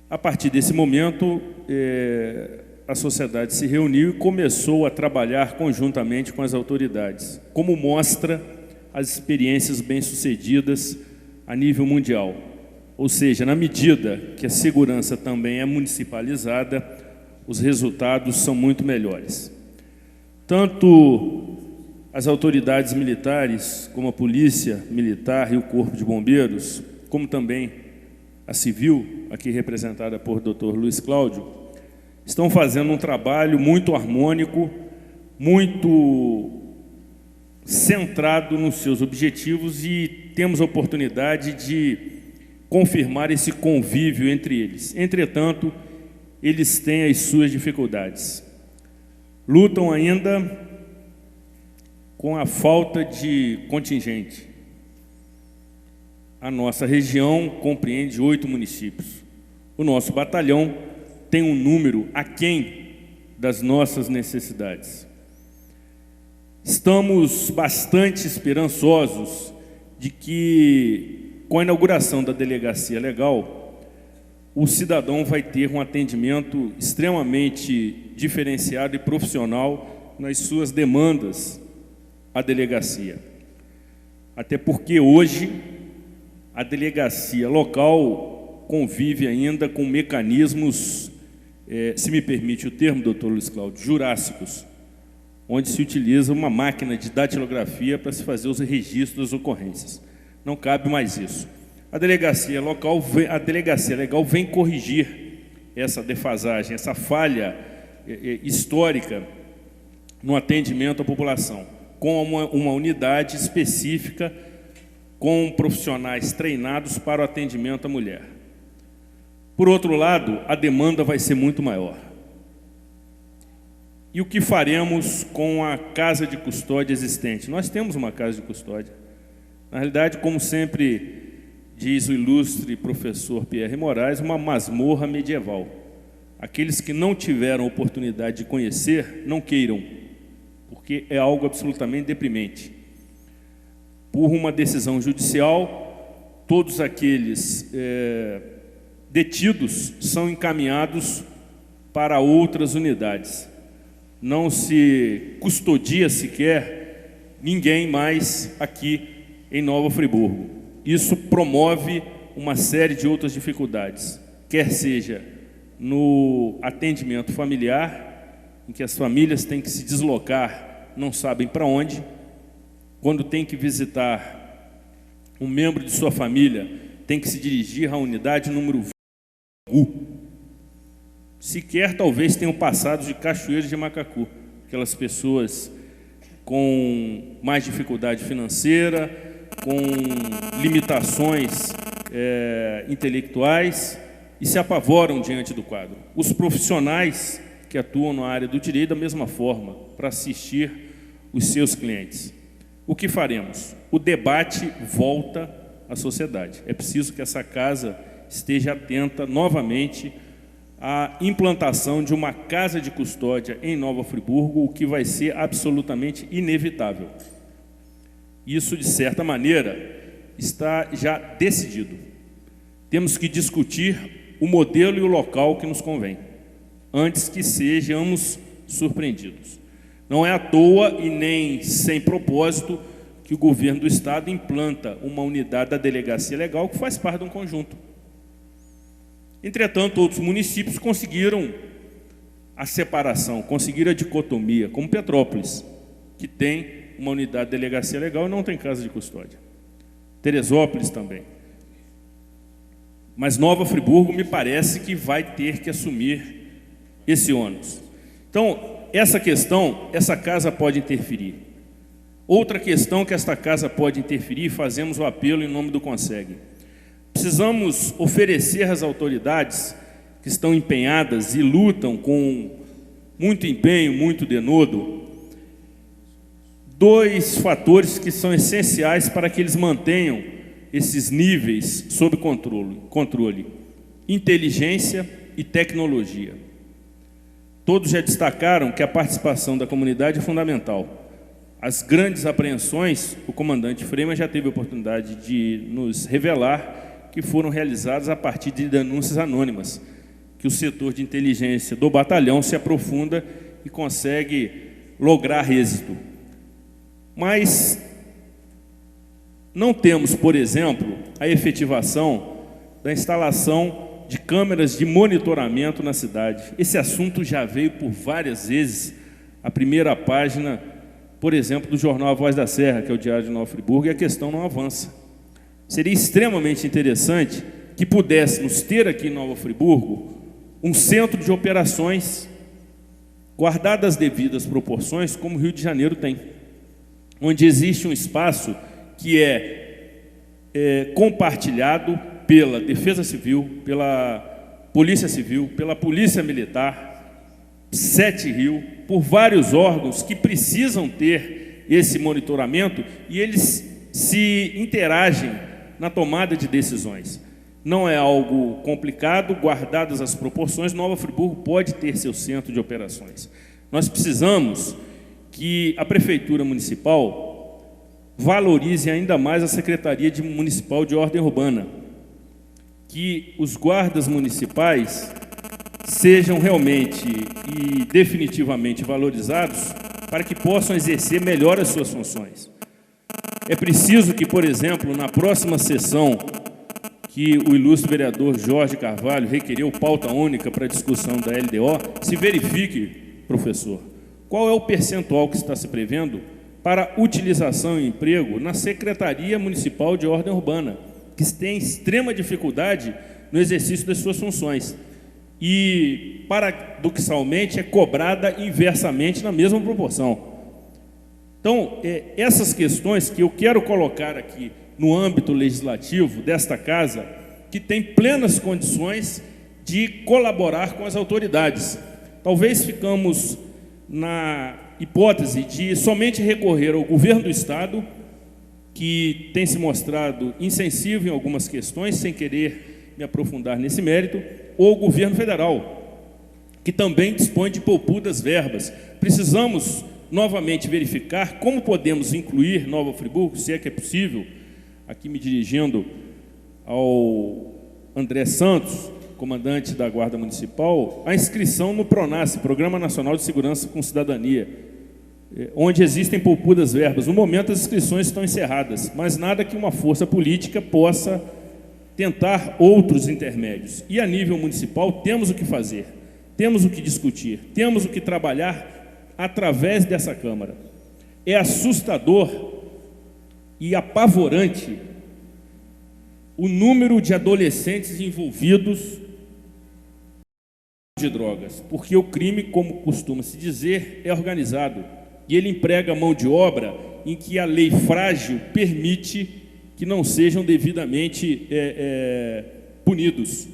A partir desse momento, a sociedade se reuniu e começou a trabalhar conjuntamente com as autoridades, como mostra as experiências bem-sucedidas a nível mundial. Ou seja, na medida que a segurança também é municipalizada, os resultados são muito melhores. Tanto as autoridades militares, como a Polícia Militar e o Corpo de Bombeiros, como também a Civil, aqui representada por Dr. Luiz Cláudio, estão fazendo um trabalho muito harmônico, muito centrado nos seus objetivos, e temos a oportunidade de confirmar esse convívio entre eles. Entretanto, eles têm as suas dificuldades. Lutam ainda com a falta de contingente. A nossa região compreende 8 municípios. O nosso batalhão tem um número aquém das nossas necessidades. Estamos bastante esperançosos de que, com a inauguração da delegacia legal, o cidadão vai ter um atendimento extremamente diferenciado e profissional nas suas demandas à delegacia. Até porque hoje a delegacia local convive ainda com mecanismos, se me permite o termo, doutor Luiz Cláudio, jurássicos, onde se utiliza uma máquina de datilografia para se fazer os registros das ocorrências. Não cabe mais isso. A delegacia legal vem corrigir essa defasagem, essa falha histórica no atendimento à população, com uma unidade específica, com profissionais treinados para o atendimento à mulher. Por outro lado, a demanda vai ser muito maior. E o que faremos com a casa de custódia existente? Nós temos uma casa de custódia. Na realidade, como sempre diz o ilustre professor Pierre Moraes, uma masmorra medieval. Aqueles que não tiveram oportunidade de conhecer, não queiram, porque é algo absolutamente deprimente. Por uma decisão judicial, todos aqueles detidos são encaminhados para outras unidades. Não se custodia sequer ninguém mais aqui em Nova Friburgo. Isso promove uma série de outras dificuldades, quer seja no atendimento familiar, em que as famílias têm que se deslocar, não sabem para onde, quando tem que visitar um membro de sua família, tem que se dirigir à unidade número 20. Sequer talvez tenham passado de Cachoeiros de Macacu, aquelas pessoas com mais dificuldade financeira, com limitações intelectuais e se apavoram diante do quadro. Os profissionais que atuam na área do direito da mesma forma, para assistir os seus clientes. O que faremos? O debate volta à sociedade. É preciso que essa casa esteja atenta novamente à implantação de uma casa de custódia em Nova Friburgo, o que vai ser absolutamente inevitável. Isso, de certa maneira, está já decidido. Temos que discutir o modelo e o local que nos convém, antes que sejamos surpreendidos. Não é à toa e nem sem propósito que o governo do Estado implanta uma unidade da Delegacia Legal que faz parte de um conjunto. Entretanto, outros municípios conseguiram a separação, conseguiram a dicotomia, como Petrópolis, que tem uma unidade de Delegacia Legal e não tem casa de custódia. Teresópolis também. Mas Nova Friburgo me parece que vai ter que assumir esse ônus. Então, essa questão, essa casa pode interferir. Outra questão que esta casa pode interferir, fazemos o apelo em nome do CONSEG. Precisamos oferecer às autoridades que estão empenhadas e lutam com muito empenho, muito denodo, dois fatores que são essenciais para que eles mantenham esses níveis sob controle: inteligência e tecnologia. Todos já destacaram que a participação da comunidade é fundamental. As grandes apreensões, o comandante Freima já teve a oportunidade de nos revelar que foram realizadas a partir de denúncias anônimas, que o setor de inteligência do batalhão se aprofunda e consegue lograr êxito. Mas não temos, por exemplo, a efetivação da instalação de câmeras de monitoramento na cidade. Esse assunto já veio por várias vezes à primeira página, por exemplo, do jornal A Voz da Serra, que é o Diário de Nova Friburgo, e a questão não avança. Seria extremamente interessante que pudéssemos ter aqui em Nova Friburgo um centro de operações, guardadas as devidas proporções, como o Rio de Janeiro tem, onde existe um espaço que é compartilhado pela Defesa Civil, pela Polícia Civil, pela Polícia Militar, 7 Rio, por vários órgãos que precisam ter esse monitoramento e eles se interagem na tomada de decisões. Não é algo complicado, guardadas as proporções, Nova Friburgo pode ter seu centro de operações. Nós precisamos que a Prefeitura Municipal valorize ainda mais a Secretaria Municipal de Ordem Urbana, que os guardas municipais sejam realmente e definitivamente valorizados para que possam exercer melhor as suas funções. É preciso que, por exemplo, na próxima sessão que o ilustre vereador Jorge Carvalho requeriu pauta única para a discussão da LDO, se verifique, professor, qual é o percentual que está se prevendo para utilização e emprego na Secretaria Municipal de Ordem Urbana, que tem extrema dificuldade no exercício das suas funções. E, paradoxalmente, é cobrada inversamente na mesma proporção. Então, essas questões que eu quero colocar aqui no âmbito legislativo desta casa, que tem plenas condições de colaborar com as autoridades. Talvez ficamos na hipótese de somente recorrer ao governo do Estado, que tem se mostrado insensível em algumas questões, sem querer me aprofundar nesse mérito, ou o governo federal, que também dispõe de poupudas verbas. Precisamos novamente verificar como podemos incluir Nova Friburgo, se é que é possível, aqui me dirigindo ao André Santos, comandante da Guarda Municipal, a inscrição no PRONASSE, Programa Nacional de Segurança com Cidadania, onde existem poupudas verbas. No momento as inscrições estão encerradas, mas nada que uma força política possa tentar outros intermédios. E a nível municipal temos o que fazer, temos o que discutir, temos o que trabalhar através dessa Câmara. É assustador e apavorante o número de adolescentes envolvidos de drogas, porque o crime, como costuma se dizer, é organizado e ele emprega mão de obra em que a lei frágil permite que não sejam devidamente punidos,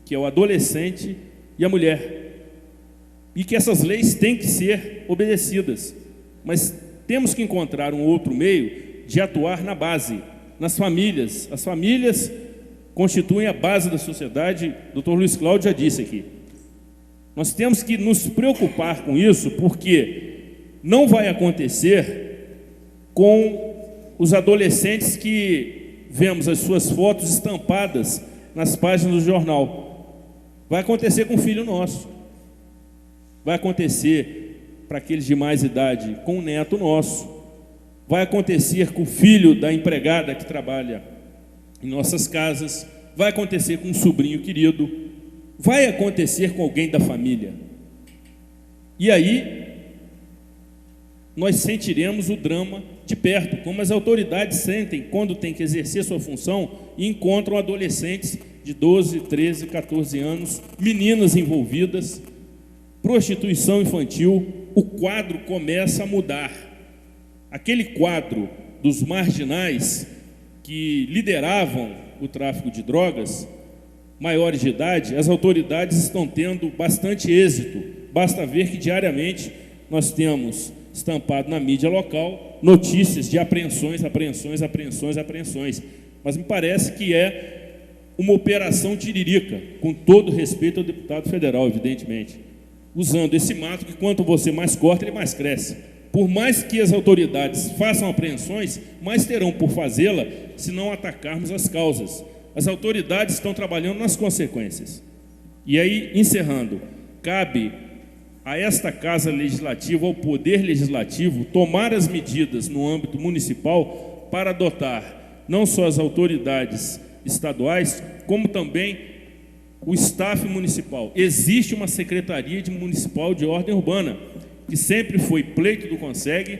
que é o adolescente e a mulher, e que essas leis têm que ser obedecidas, mas temos que encontrar um outro meio de atuar na base, nas famílias. As famílias constituem a base da sociedade, o Dr. Luiz Cláudio já disse aqui. Nós temos que nos preocupar com isso, porque não vai acontecer com os adolescentes que vemos as suas fotos estampadas nas páginas do jornal. Vai acontecer com o filho nosso. Vai acontecer para aqueles de mais idade com o neto nosso. Vai acontecer com o filho da empregada que trabalha em nossas casas. Vai acontecer com um sobrinho querido. Vai acontecer com alguém da família. E aí nós sentiremos o drama de perto, como as autoridades sentem quando têm que exercer sua função e encontram adolescentes de 12, 13, 14 anos, meninas envolvidas, prostituição infantil. O quadro começa a mudar. Aquele quadro dos marginais que lideravam o tráfico de drogas, maiores de idade, as autoridades estão tendo bastante êxito. Basta ver que diariamente nós temos estampado na mídia local notícias de apreensões, apreensões, apreensões, apreensões. Mas me parece que é uma operação tiririca, com todo respeito ao deputado federal, evidentemente, usando esse mato que quanto você mais corta, ele mais cresce. Por mais que as autoridades façam apreensões, mais terão por fazê-la se não atacarmos as causas. As autoridades estão trabalhando nas consequências. E aí, encerrando, cabe a esta Casa Legislativa, ao Poder Legislativo, tomar as medidas no âmbito municipal para adotar não só as autoridades estaduais, como também o staff municipal. Existe uma Secretaria Municipal de Ordem Urbana, que sempre foi pleito do CONSEG.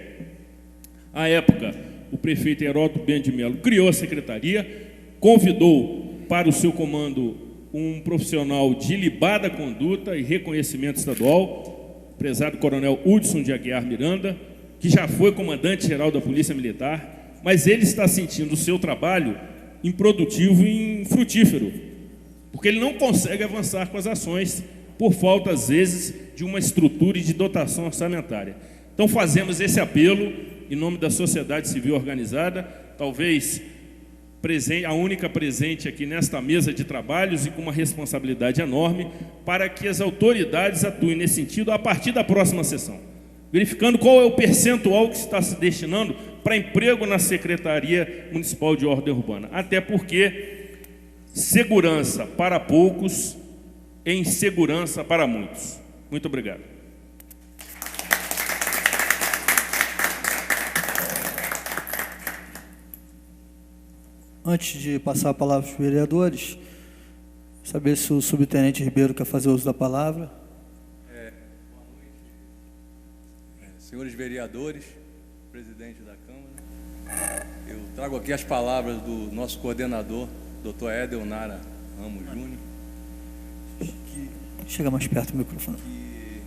À época, o prefeito Heródoto Bento de Mello criou a secretaria, convidou para o seu comando um profissional de ilibada conduta e reconhecimento estadual, o prezado coronel Hudson de Aguiar Miranda, que já foi comandante-geral da Polícia Militar, mas ele está sentindo o seu trabalho improdutivo e infrutífero, porque ele não consegue avançar com as ações por falta, às vezes, de uma estrutura e de dotação orçamentária. Então, fazemos esse apelo em nome da sociedade civil organizada, talvez a única presente aqui nesta mesa de trabalhos e com uma responsabilidade enorme, para que as autoridades atuem nesse sentido a partir da próxima sessão, verificando qual é o percentual que está se destinando para emprego na Secretaria Municipal de Ordem Urbana. Até porque segurança para poucos e insegurança para muitos. Muito obrigado. Antes de passar a palavra para os vereadores, saber se o subtenente Ribeiro quer fazer uso da palavra. Boa noite, senhores vereadores, presidente da Câmara. Eu trago aqui as palavras do nosso coordenador, Dr. Edelnara Ramos Júnior. Chega mais perto do microfone. Que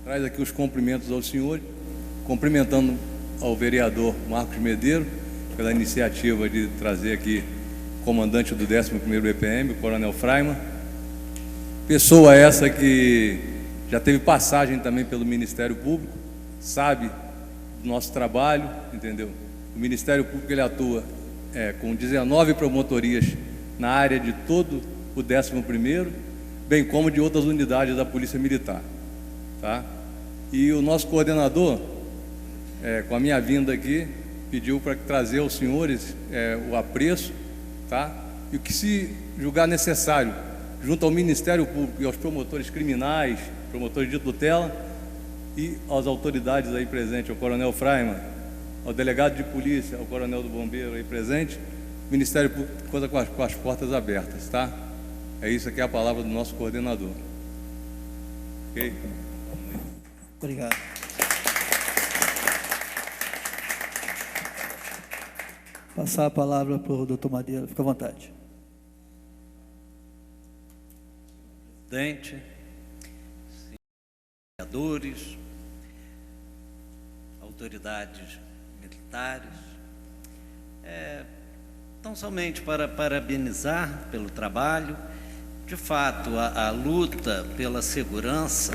traz aqui os cumprimentos ao senhor, cumprimentando ao vereador Marcos Medeiro, pela iniciativa de trazer aqui o comandante do 11º BPM, o coronel Freiman. Pessoa essa que já teve passagem também pelo Ministério Público, sabe do nosso trabalho, entendeu? O Ministério Público ele atua com 19 promotorias na área de todo o 11º, bem como de outras unidades da Polícia Militar, tá? E o nosso coordenador, com a minha vinda aqui, pediu para trazer aos senhores o apreço, tá? E o que se julgar necessário, junto ao Ministério Público e aos promotores criminais, promotores de tutela e às autoridades aí presentes, ao coronel Freiman, ao delegado de polícia, ao coronel do bombeiro aí presente, o Ministério Público conta com as portas abertas, tá? É isso aqui, é a palavra do nosso coordenador. Ok? Obrigado. Passar a palavra para o doutor Madeira, fica à vontade. presidente, vereadores, autoridades militares, tão somente para parabenizar pelo trabalho. De fato, a luta pela segurança